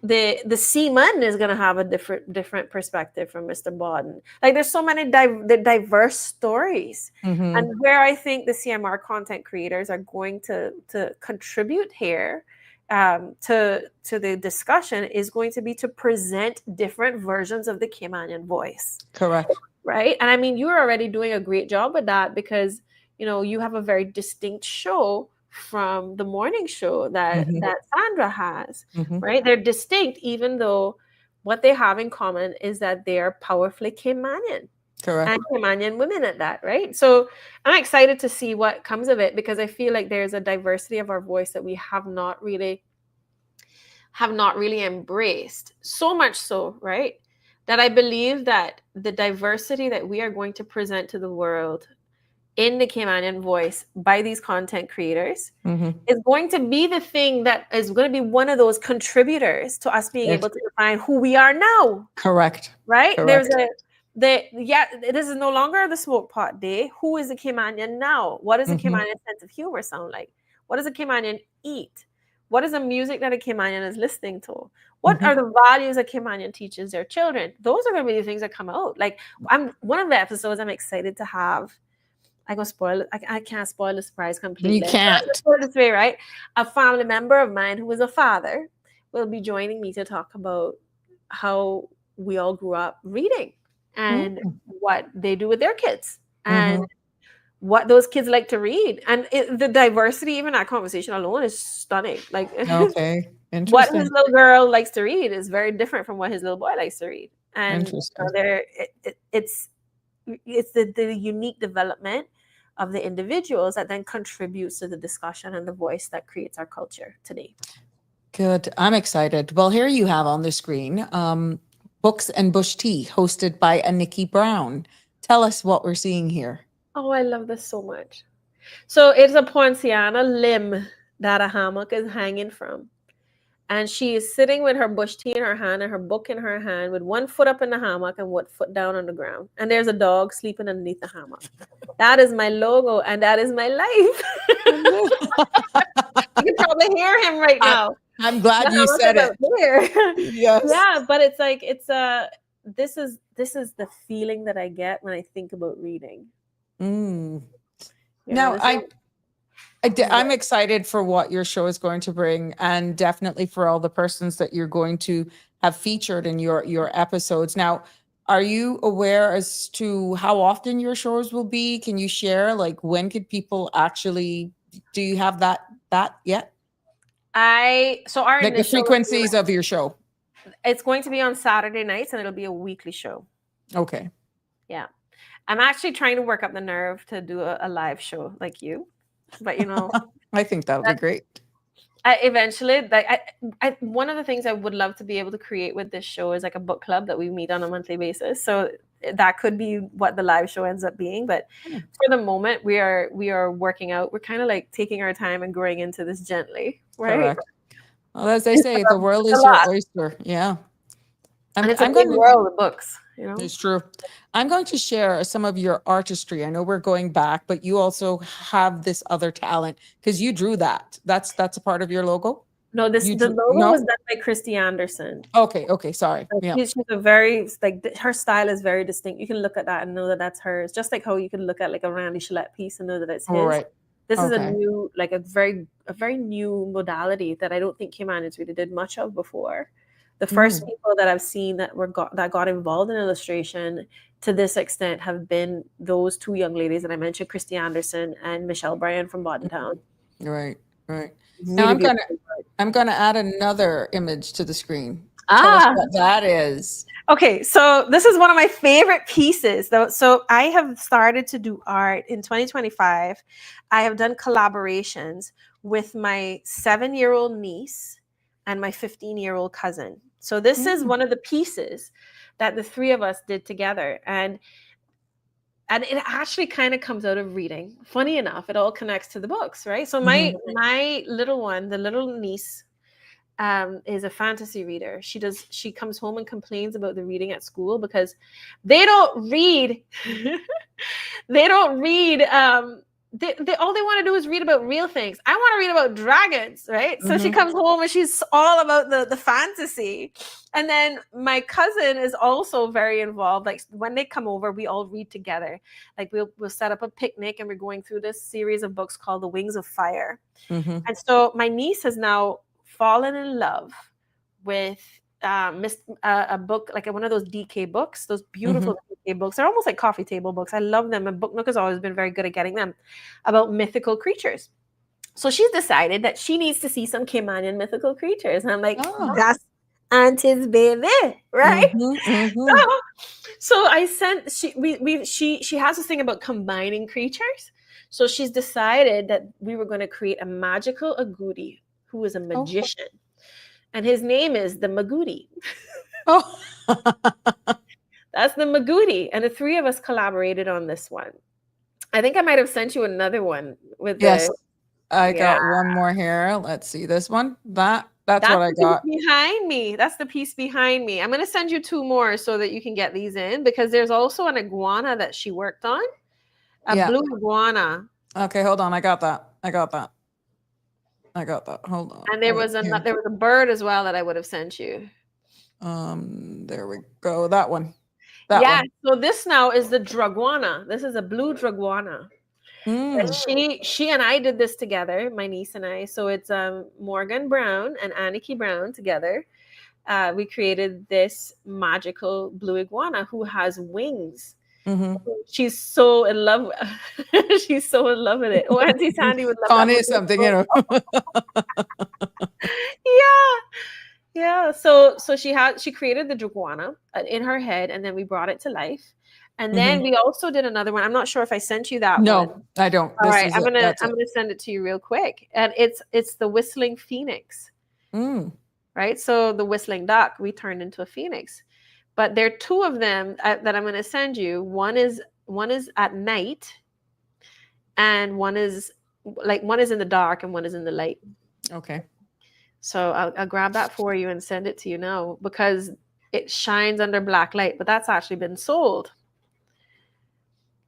The seaman is going to have a different perspective from Mr. Bodden. Like, there's so many diverse stories, and where I think the CMR content creators are going to contribute here to the discussion is going to be to present different versions of the Caymanian voice. Correct. Right. And I mean, you're already doing a great job with that because, you know, you have a very distinct show from the morning show that Sandra has, right? They're distinct, even though what they have in common is that they are powerfully Caymanian. Correct. And Caymanian women at that, right? So I'm excited to see what comes of it, because I feel like there's a diversity of our voice that we have not really embraced. So much so, right, that I believe that the diversity that we are going to present to the world in the Caymanian voice by these content creators is going to be the thing that is going to be one of those contributors to us being able to define who we are now. Correct. Right? Correct. This is no longer the smoke pot day. Who is a Caymanian now? What does a Caymanian sense of humor sound like? What does a Caymanian eat? What is the music that a Caymanian is listening to? What are the values that Caymanian teaches their children? Those are going to be the things that come out. Like, one of the episodes I'm excited to have. I go spoil it. I can't spoil the surprise completely. You can't. Put it this way, right? A family member of mine who is a father will be joining me to talk about how we all grew up reading and what they do with their kids and what those kids like to read. And the diversity, even that conversation alone, is stunning. Like, okay, interesting. What his little girl likes to read is very different from what his little boy likes to read. And Interesting. So it's the unique development of the individuals that then contributes to the discussion and the voice that creates our culture today. Good. I'm excited. Well, here you have on the screen Books and Bush Tea, hosted by Annikki Brown. Tell us what we're seeing here. Oh, I love this so much. So it's a poinciana limb that a hammock is hanging from. And she is sitting with her bush tea in her hand and her book in her hand, with one foot up in the hammock and one foot down on the ground. And there's a dog sleeping underneath the hammock. That is my logo, and that is my life. You can probably hear him right now. I'm glad you said it. Yes. Yeah, but it's like this is the feeling that I get when I think about reading. Now, I'm excited for what your show is going to bring, and definitely for all the persons that you're going to have featured in your episodes. Now, are you aware as to how often your shows will be? Can you share, like, when could people actually, do you have that yet? The frequencies of your show. It's going to be on Saturday nights, and it'll be a weekly show. Okay. Yeah. I'm actually trying to work up the nerve to do a live show like you. But, you know, I think that would be great. Eventually, like one of the things I would love to be able to create with this show is like a book club that we meet on a monthly basis. So that could be what the live show ends up being. But for the moment, we are working out. We're kind of like taking our time and growing into this gently, right? Correct. Well, as they say, the world It's is a your lot. oyster. Yeah. And it's a big world of books, you know. It's true. I'm going to share some of your artistry. I know we're going back, but you also have this other talent because you drew that. That's a part of your logo. No, the logo was done by Christy Anderson. Okay, sorry. Yeah, she's a very her style is very distinct. You can look at that and know that that's hers. Just like how you can look at like a Randy Shillette piece and know that it's his. Right. This is a new, like a very new modality that I don't think humanities really did much of before. The first people that I've seen that got involved in illustration to this extent have been those two young ladies that I mentioned, Christy Anderson and Michelle Bryan from Boddentown. Right. Really now I'm gonna add another image to the screen. Tell us what that is. Okay, so this is one of my favorite pieces. So I have started to do art in 2025. I have done collaborations with my 7-year-old niece and my 15-year-old cousin. So this is one of the pieces that the three of us did together. And it actually kind of comes out of reading. Funny enough, it all connects to the books, right? So my little one, the little niece, is a fantasy reader. She comes home and complains about the reading at school because they don't read. They don't read. They all they want to do is read about real things. I want to read about dragons, right? So she comes home and she's all about the fantasy. And then my cousin is also very involved. Like when they come over, we all read together. Like we'll set up a picnic and we're going through this series of books called The Wings of Fire. And so my niece has now fallen in love with a book, like one of those DK books, those beautiful DK books. They're almost like coffee table books. I love them. And Book Nook has always been very good at getting them, about mythical creatures. So she's decided that she needs to see some Caymanian mythical creatures. And I'm like, that's Auntie's baby, right? So I sent, she has this thing about combining creatures. So she's decided that we were going to create a magical agouti who is a magician. And his name is the Magouti. That's the Magouti. And the three of us collaborated on this one. I think I might have sent you another one with I got one more here. Let's see this one. That's what I got. Behind me. That's the piece behind me. I'm going to send you two more so that you can get these in, because there's also an iguana that she worked on. A blue iguana. Okay, hold on. I got that. Hold on. And there was a bird as well that I would have sent you. There we go. That one. So this now is the draguana. This is a blue draguana. And she and I did this together, my niece and I. So it's Morgan Brown and Annikki Brown together. We created this magical blue iguana who has wings. She's so in love. She's so in love with it. Oh, Auntie Sandy would love Connie something, you know. Yeah. So she created the draguana in her head, and then we brought it to life. And then we also did another one. I'm not sure if I sent you that one. No, I don't. All right, I'm gonna send it to you real quick. And it's the whistling phoenix. Right. So the whistling duck we turned into a phoenix. But there are two of them that I'm going to send you. One is at night, and one is in the dark, and one is in the light. Okay. So I'll grab that for you and send it to you now, because it shines under black light. But that's actually been sold.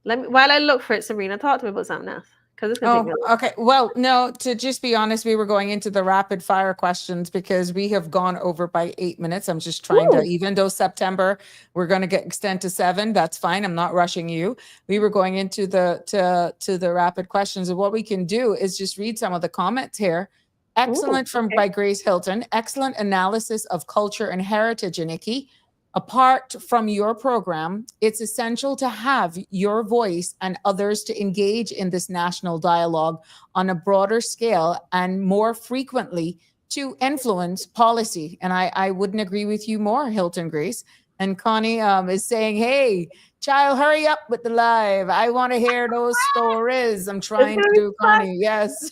While I look for it, Sabrina, talk to me about something else. Okay. Well, no, to just be honest, we were going into the rapid fire questions because we have gone over by 8 minutes. I'm just trying to, even though September, we're going to extend to 7. That's fine. I'm not rushing you. We were going into the rapid questions, and what we can do is just read some of the comments here. Excellent by Grace Hilton. Excellent analysis of culture and heritage, Annikki. Apart from your program, it's essential to have your voice and others to engage in this national dialogue on a broader scale and more frequently to influence policy. And I wouldn't agree with you more, Hilton Grace. And Connie is saying, hey, Child, hurry up with the live. I want to hear those stories. I'm trying to do Connie. Yes.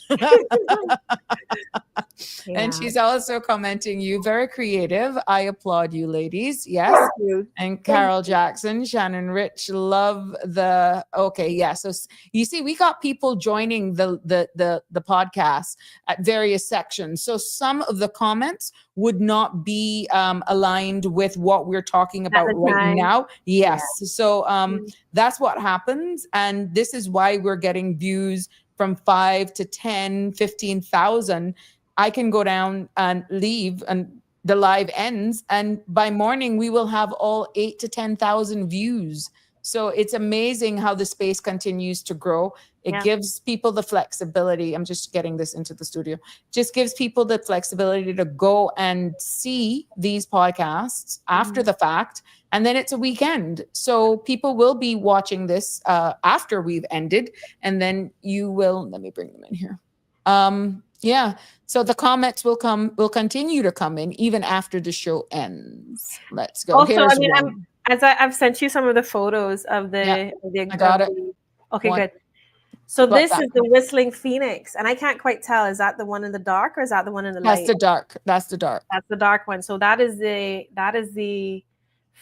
And she's also commenting, you very creative. I applaud you, ladies. Yes. Thank you. And Carol Jackson, Shannon Rich, love the okay. Yeah. So you see, we got people joining the podcast at various sections. So some of the comments would not be aligned with what we're talking about right now. Yes. Yeah. So that's what happens. And this is why we're getting views from 5 to 10, 15,000. I can go down and leave and the live ends. And by morning, we will have all 8 to 10,000 views. So it's amazing how the space continues to grow. It gives people the flexibility. I'm just getting this into the studio. Just gives people the flexibility to go and see these podcasts after the fact. And then it's a weekend. So people will be watching this after we've ended. And then you will, let me bring them in here. Yeah. So the comments will continue to come in even after the show ends. Let's go. Also, I mean, I've sent you some of the photos of the. I got it. Okay, good. So this is the Whistling Phoenix, and I can't quite tell. Is that the one in the dark, or is that the one in the light? That's the dark. That's the dark. That's the dark one. So that is the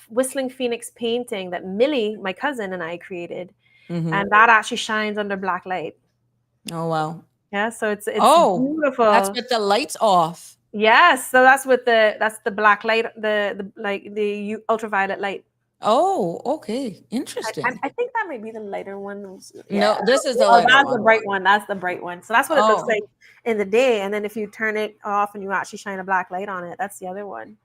Whistling Phoenix painting that Millie, my cousin, and I created, and that actually shines under black light. Oh wow. Yeah, so it's beautiful. That's with the lights off. Yes, so that's the black light, the ultraviolet light. Oh, okay, interesting. I think that might be the lighter one. Yeah. No, this is the lighter that's one. The bright one. That's the bright one. So that's what it looks like in the day, and then if you turn it off and you actually shine a black light on it, that's the other one.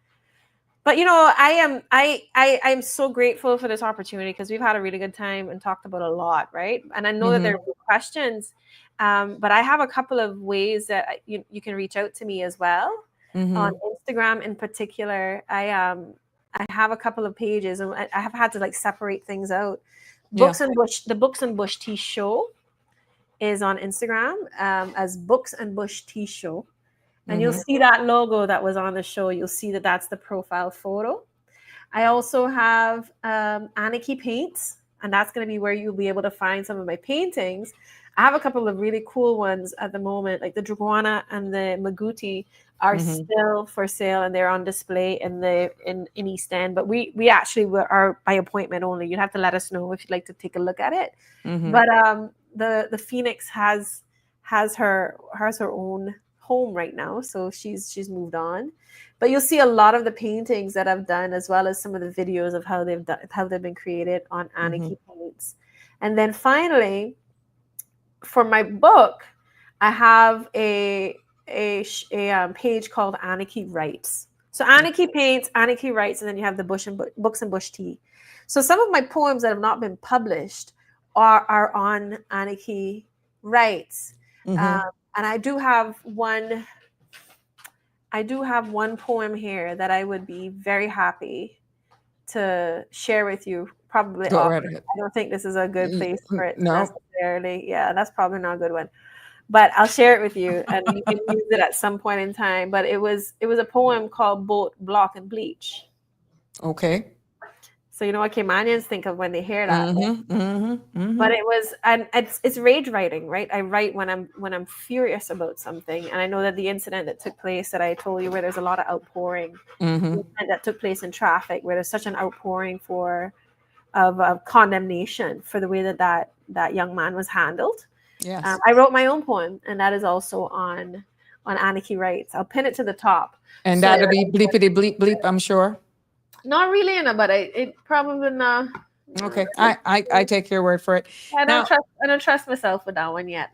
But you know, I'm so grateful for this opportunity because we've had a really good time and talked about a lot, right? And I know that there are questions. But I have a couple of ways that you can reach out to me as well. On Instagram in particular. I have a couple of pages and I have had to separate things out. The Books and Bush Tea Show is on Instagram as Books and Bush Tea Show. And you'll see that logo that was on the show. You'll see that that's the profile photo. I also have Annikki Paints, and that's going to be where you'll be able to find some of my paintings. I have a couple of really cool ones at the moment, like the Draguana and the Maguti are still for sale and they're on display in East End. But we actually are by appointment only. You'd have to let us know if you'd like to take a look at it. But the Phoenix has her own home right now, so she's moved on. But you'll see a lot of the paintings that I've done, as well as some of the videos of how they've been created on Annikki Paints. And then finally, for my book, I have a page called Annikki Writes. So Annikki Paints, Annikki Writes, and then you have the Books and Bush Tea. So some of my poems that have not been published are on Annikki Writes. And I do have one poem here that I would be very happy to share with you. Probably I don't think this is a good place for it necessarily. Yeah, that's probably not a good one. But I'll share it with you and you can use it at some point in time. But it was a poem called Boat, Block, and Bleach. Okay. So you know what Caymanians think of when they hear that. But it was, and it's rage writing, right? I write when I'm furious about something. And I know that the incident that took place that I told you, where there's a lot of outpouring, that took place in traffic, where there's such an outpouring of condemnation for the way that young man was handled. Yes. I wrote my own poem, and that is also on Annikki Writes. I'll pin it to the top. And that'll be bleepity bleep bleep, I'm sure. Not really, but it probably not. Okay, I take your word for it. I don't trust myself with that one yet.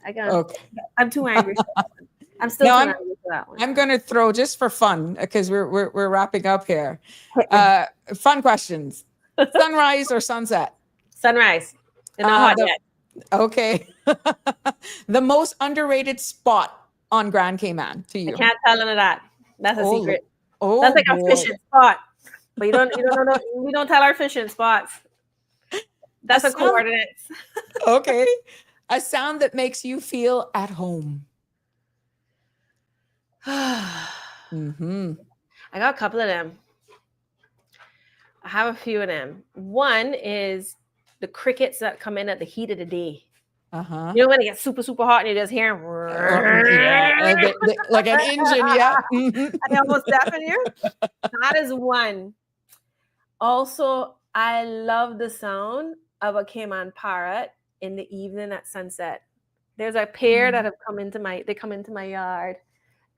I'm too angry for that one. I'm still too angry for that one. I'm going to throw, just for fun, because we're wrapping up here. Fun questions. Sunrise or sunset? Sunrise. Not hot yet. Okay. The most underrated spot on Grand Cayman to you? I can't tell none of that. That's a secret. That's like a fishing spot. But we don't tell our fishing spots. That's a coordinates. Okay. A sound that makes you feel at home. I got a couple of them. I have a few of them. One is the crickets that come in at the heat of the day. Uh-huh. You know, when it gets super, super hot and you just hear them, Like an engine, yeah. and they almost deafen you. That is one. Also, I love the sound of a Cayman parrot in the evening at sunset. There's a pair that have come into my yard,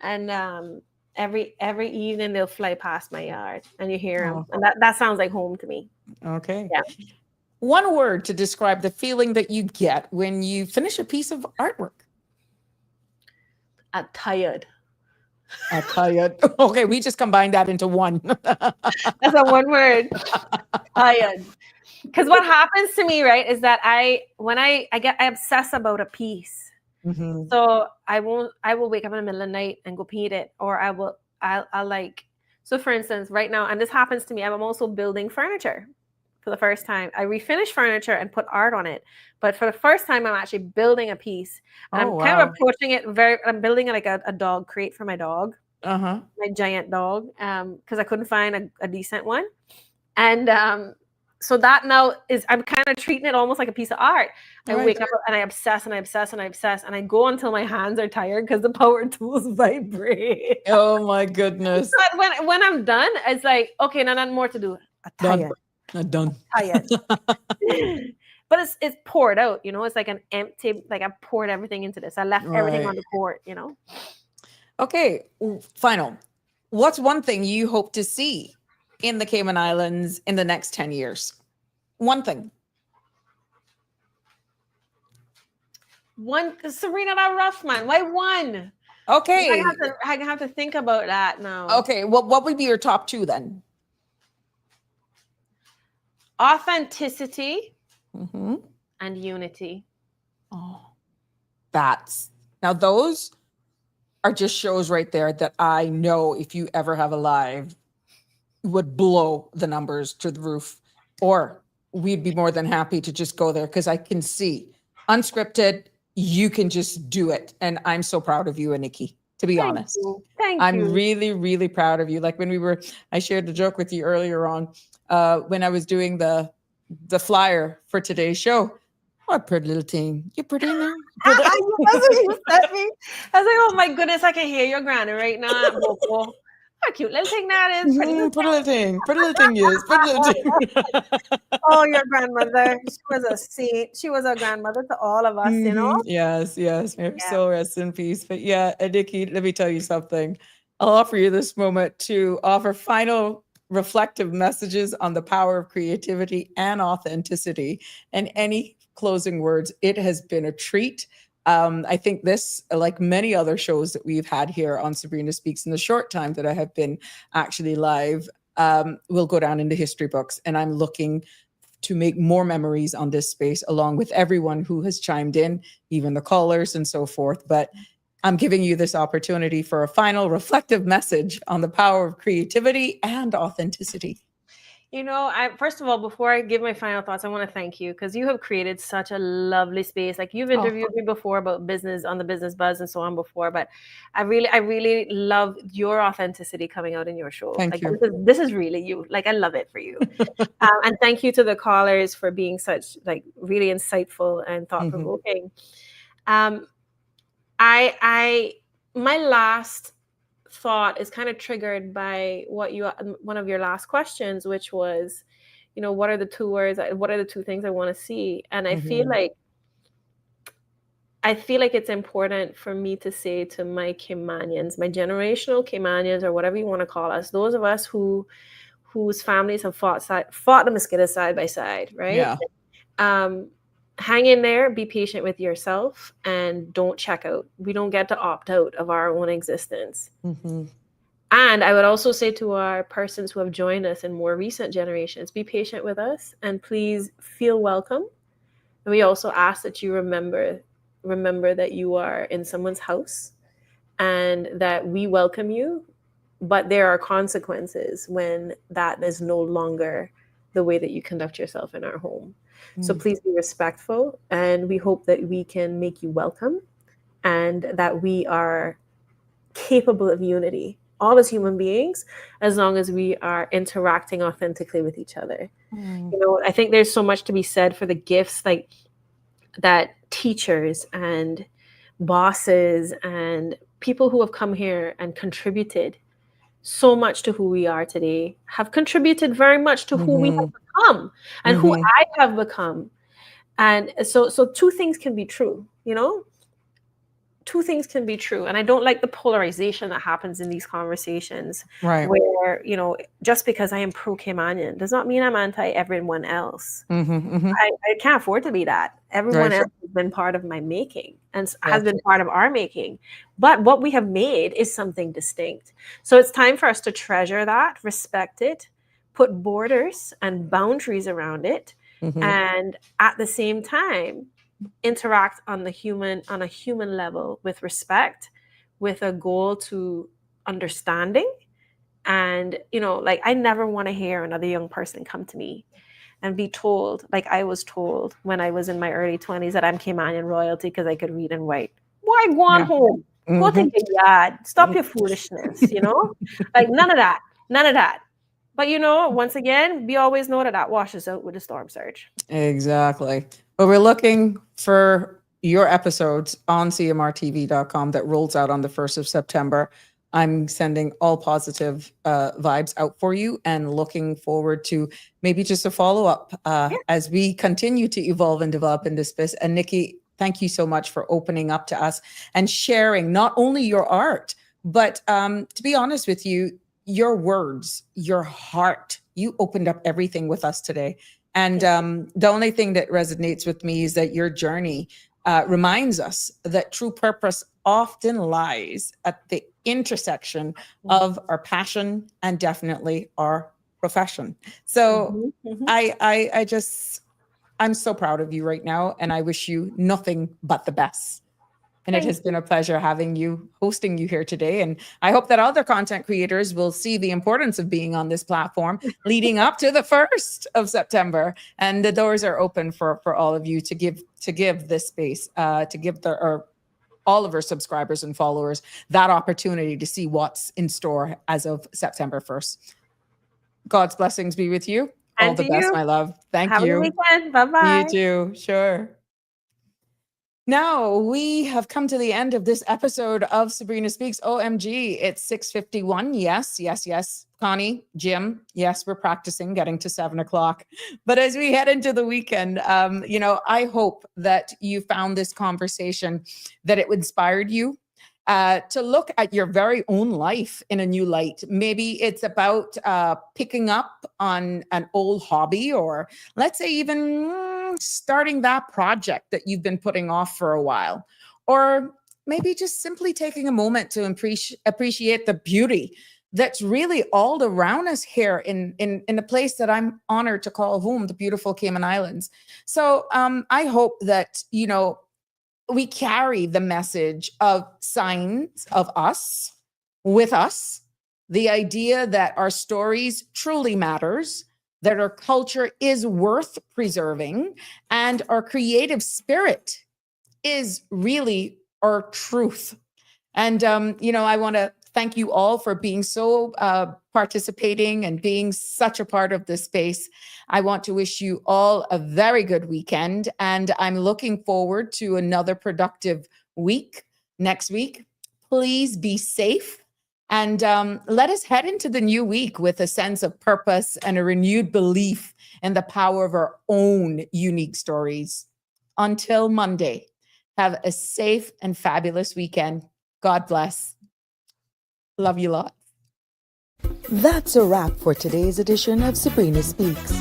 and every evening they'll fly past my yard, and you hear them, and that sounds like home to me. Okay. Yeah. One word to describe the feeling that you get when you finish a piece of artwork. Tired. Tired. Okay, we just combined that into one. That's a one word. Tired. Because what happens to me, right, is that I obsess about a piece. Mm-hmm. So I will wake up in the middle of the night and go paint it, or I'll like, so for instance, right now, and this happens to me, I'm also building furniture for the first time. I refinished furniture and put art on it, but for the first time, I'm actually building a piece. I'm kind of approaching it I'm building like a dog crate for my dog, my giant dog, because I couldn't find a decent one. And so that now I'm kind of treating it almost like a piece of art. I wake up and I obsess and I obsess and I obsess, and I go until my hands are tired because the power tools vibrate. Oh my goodness. But when I'm done, it's like, okay, now nothing more to do. I'm Done. tired. But it's poured out, you know, it's like an empty, like I poured everything into this. I left everything on the court, you know. Okay, final. What's one thing you hope to see in the Cayman Islands in the next 10 years? One thing. One, Sabrina, that rough, man. Why one? Okay. I have to think about that now. Okay, well, what would be your top two then? Authenticity and unity. Oh, now those are just shows right there that I know if you ever have a live would blow the numbers to the roof, or we'd be more than happy to just go there because I can see unscripted, you can just do it. And I'm so proud of you, Annikki, to be honest. Thank you. I'm really, really proud of you. Like when I shared the joke with you earlier on, when I was doing the flyer for today's show. What pretty little thing. You're pretty in there. That's what you said me. I was like, oh my goodness, I can hear your granny right now. What a cute little thing that is. Pretty little thing. Pretty little thing, yes. Pretty little thing. Oh, your grandmother. She was a saint. She was a grandmother to all of us, you know? Yes. So rest in peace. But yeah, Annikki, let me tell you something. I'll offer you this moment to offer final reflective messages on the power of creativity and authenticity, and any closing words. It has been a treat. I think this, like many other shows that we've had here on Sabrina Speaks in the short time that I have been actually live, will go down in the history books. And I'm looking to make more memories on this space, along with everyone who has chimed in, even the callers and so forth. But I'm giving you this opportunity for a final reflective message on the power of creativity and authenticity. You know, first of all, before I give my final thoughts, I want to thank you because you have created such a lovely space. Like you've interviewed me before about business on the Business Buzz and so on before, but I really love your authenticity coming out in your show. Thank you. This is really you. Like I love it for you. And thank you to the callers for being such like really insightful and thought provoking. My last thought is kind of triggered by one of your last questions, which was, you know, what are the two things I want to see? And I feel like it's important for me to say to my Caymanians, my generational Caymanians, or whatever you want to call us, those of us whose families have fought the mosquitoes side by side, right? Yeah. Hang in there, be patient with yourself, and don't check out. We don't get to opt out of our own existence. And I would also say to our persons who have joined us in more recent generations, be patient with us and please feel welcome. And we also ask that you remember that you are in someone's house and that we welcome you, but there are consequences when that is no longer the way that you conduct yourself in our home. So please be respectful, and we hope that we can make you welcome and that we are capable of unity all as human beings, as long as we are interacting authentically with each other. You know, I think there's so much to be said for the gifts like that teachers and bosses and people who have come here and contributed so much to who we are today have contributed very much to who we have become and who I have become. And so two things can be true, you know? Two things can be true. And I don't like the polarization that happens in these conversations, Right. where, you know, just because I am pro Caymanian does not mean I'm anti everyone else. I can't afford to be that. Everyone else has been part of my making and has been part of our making. But what we have made is something distinct. So it's time for us to treasure that, respect it, put borders and boundaries around it, and at the same time, interact on a human level with respect, with a goal to understanding. And, you know, like, I never want to hear another young person come to me and be told, like I was told when I was in my early 20s, that I'm Caymanian royalty because I could read and write. Why go on home? Go to your yard. Stop your foolishness, you know? Like, none of that. But, you know, once again, we always know that washes out with a storm surge. Exactly. But we're looking for your episodes on cmrtv.com that rolls out on the 1st of September. I'm sending all positive vibes out for you and looking forward to maybe just a follow-up as we continue to evolve and develop in this space. And Nikki, thank you so much for opening up to us and sharing not only your art, but to be honest with you, your words, your heart. You opened up everything with us today. And the only thing that resonates with me is that your journey reminds us that true purpose often lies at the intersection of our passion and definitely our profession. So I'm so proud of you right now, and I wish you nothing but the best. And it has been a pleasure hosting you here today. And I hope that other content creators will see the importance of being on this platform leading up to the 1st of September. And the doors are open for all of you to give this space, to give all of our subscribers and followers that opportunity to see what's in store as of September 1st. God's blessings be with you. All the best, my love. Thank you. Have a good weekend. Bye-bye. You too. Sure. Now we have come to the end of this episode of Sabrina Speaks. OMG, it's 6:51. Yes. Connie, Jim, yes, we're practicing getting to 7 o'clock. But as we head into the weekend, I hope that you found this conversation, that it inspired you to look at your very own life in a new light. Maybe it's about picking up on an old hobby, or let's say even starting that project that you've been putting off for a while, or maybe just simply taking a moment to appreciate the beauty that's really all around us here in a place that I'm honored to call home, the beautiful Cayman Islands. So I hope that, we carry the message of signs of us, with us, the idea that our stories truly matters, that our culture is worth preserving, and our creative spirit is really our truth. And, I want to thank you all for being so participating and being such a part of this space. I want to wish you all a very good weekend, and I'm looking forward to another productive week next week. Please be safe, and let us head into the new week with a sense of purpose and a renewed belief in the power of our own unique stories. Until Monday, have a safe and fabulous weekend. God bless. Love you lot. That's a wrap for today's edition of Sabrina Speaks.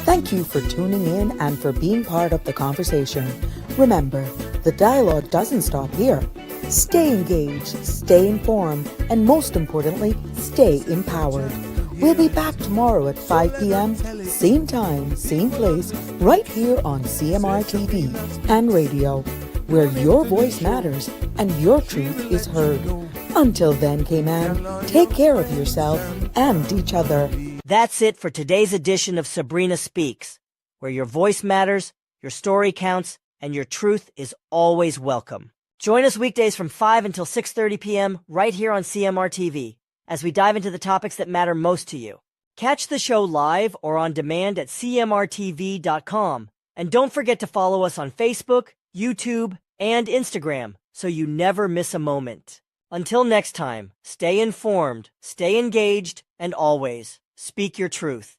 Thank you for tuning in and for being part of the conversation. Remember, the dialogue doesn't stop here. Stay engaged, stay informed, and most importantly, stay empowered. We'll be back tomorrow at 5 p.m., same time, same place, right here on CMR TV and radio, where your voice matters and your truth is heard. Until then, Cayman, take care of yourself and each other. That's it for today's edition of Sabrina Speaks, where your voice matters, your story counts, and your truth is always welcome. Join us weekdays from 5 until 6:30 p.m. right here on CMR TV. as we dive into the topics that matter most to you. Catch the show live or on demand at cmrtv.com. And don't forget to follow us on Facebook, YouTube, and Instagram so you never miss a moment. Until next time, stay informed, stay engaged, and always speak your truth.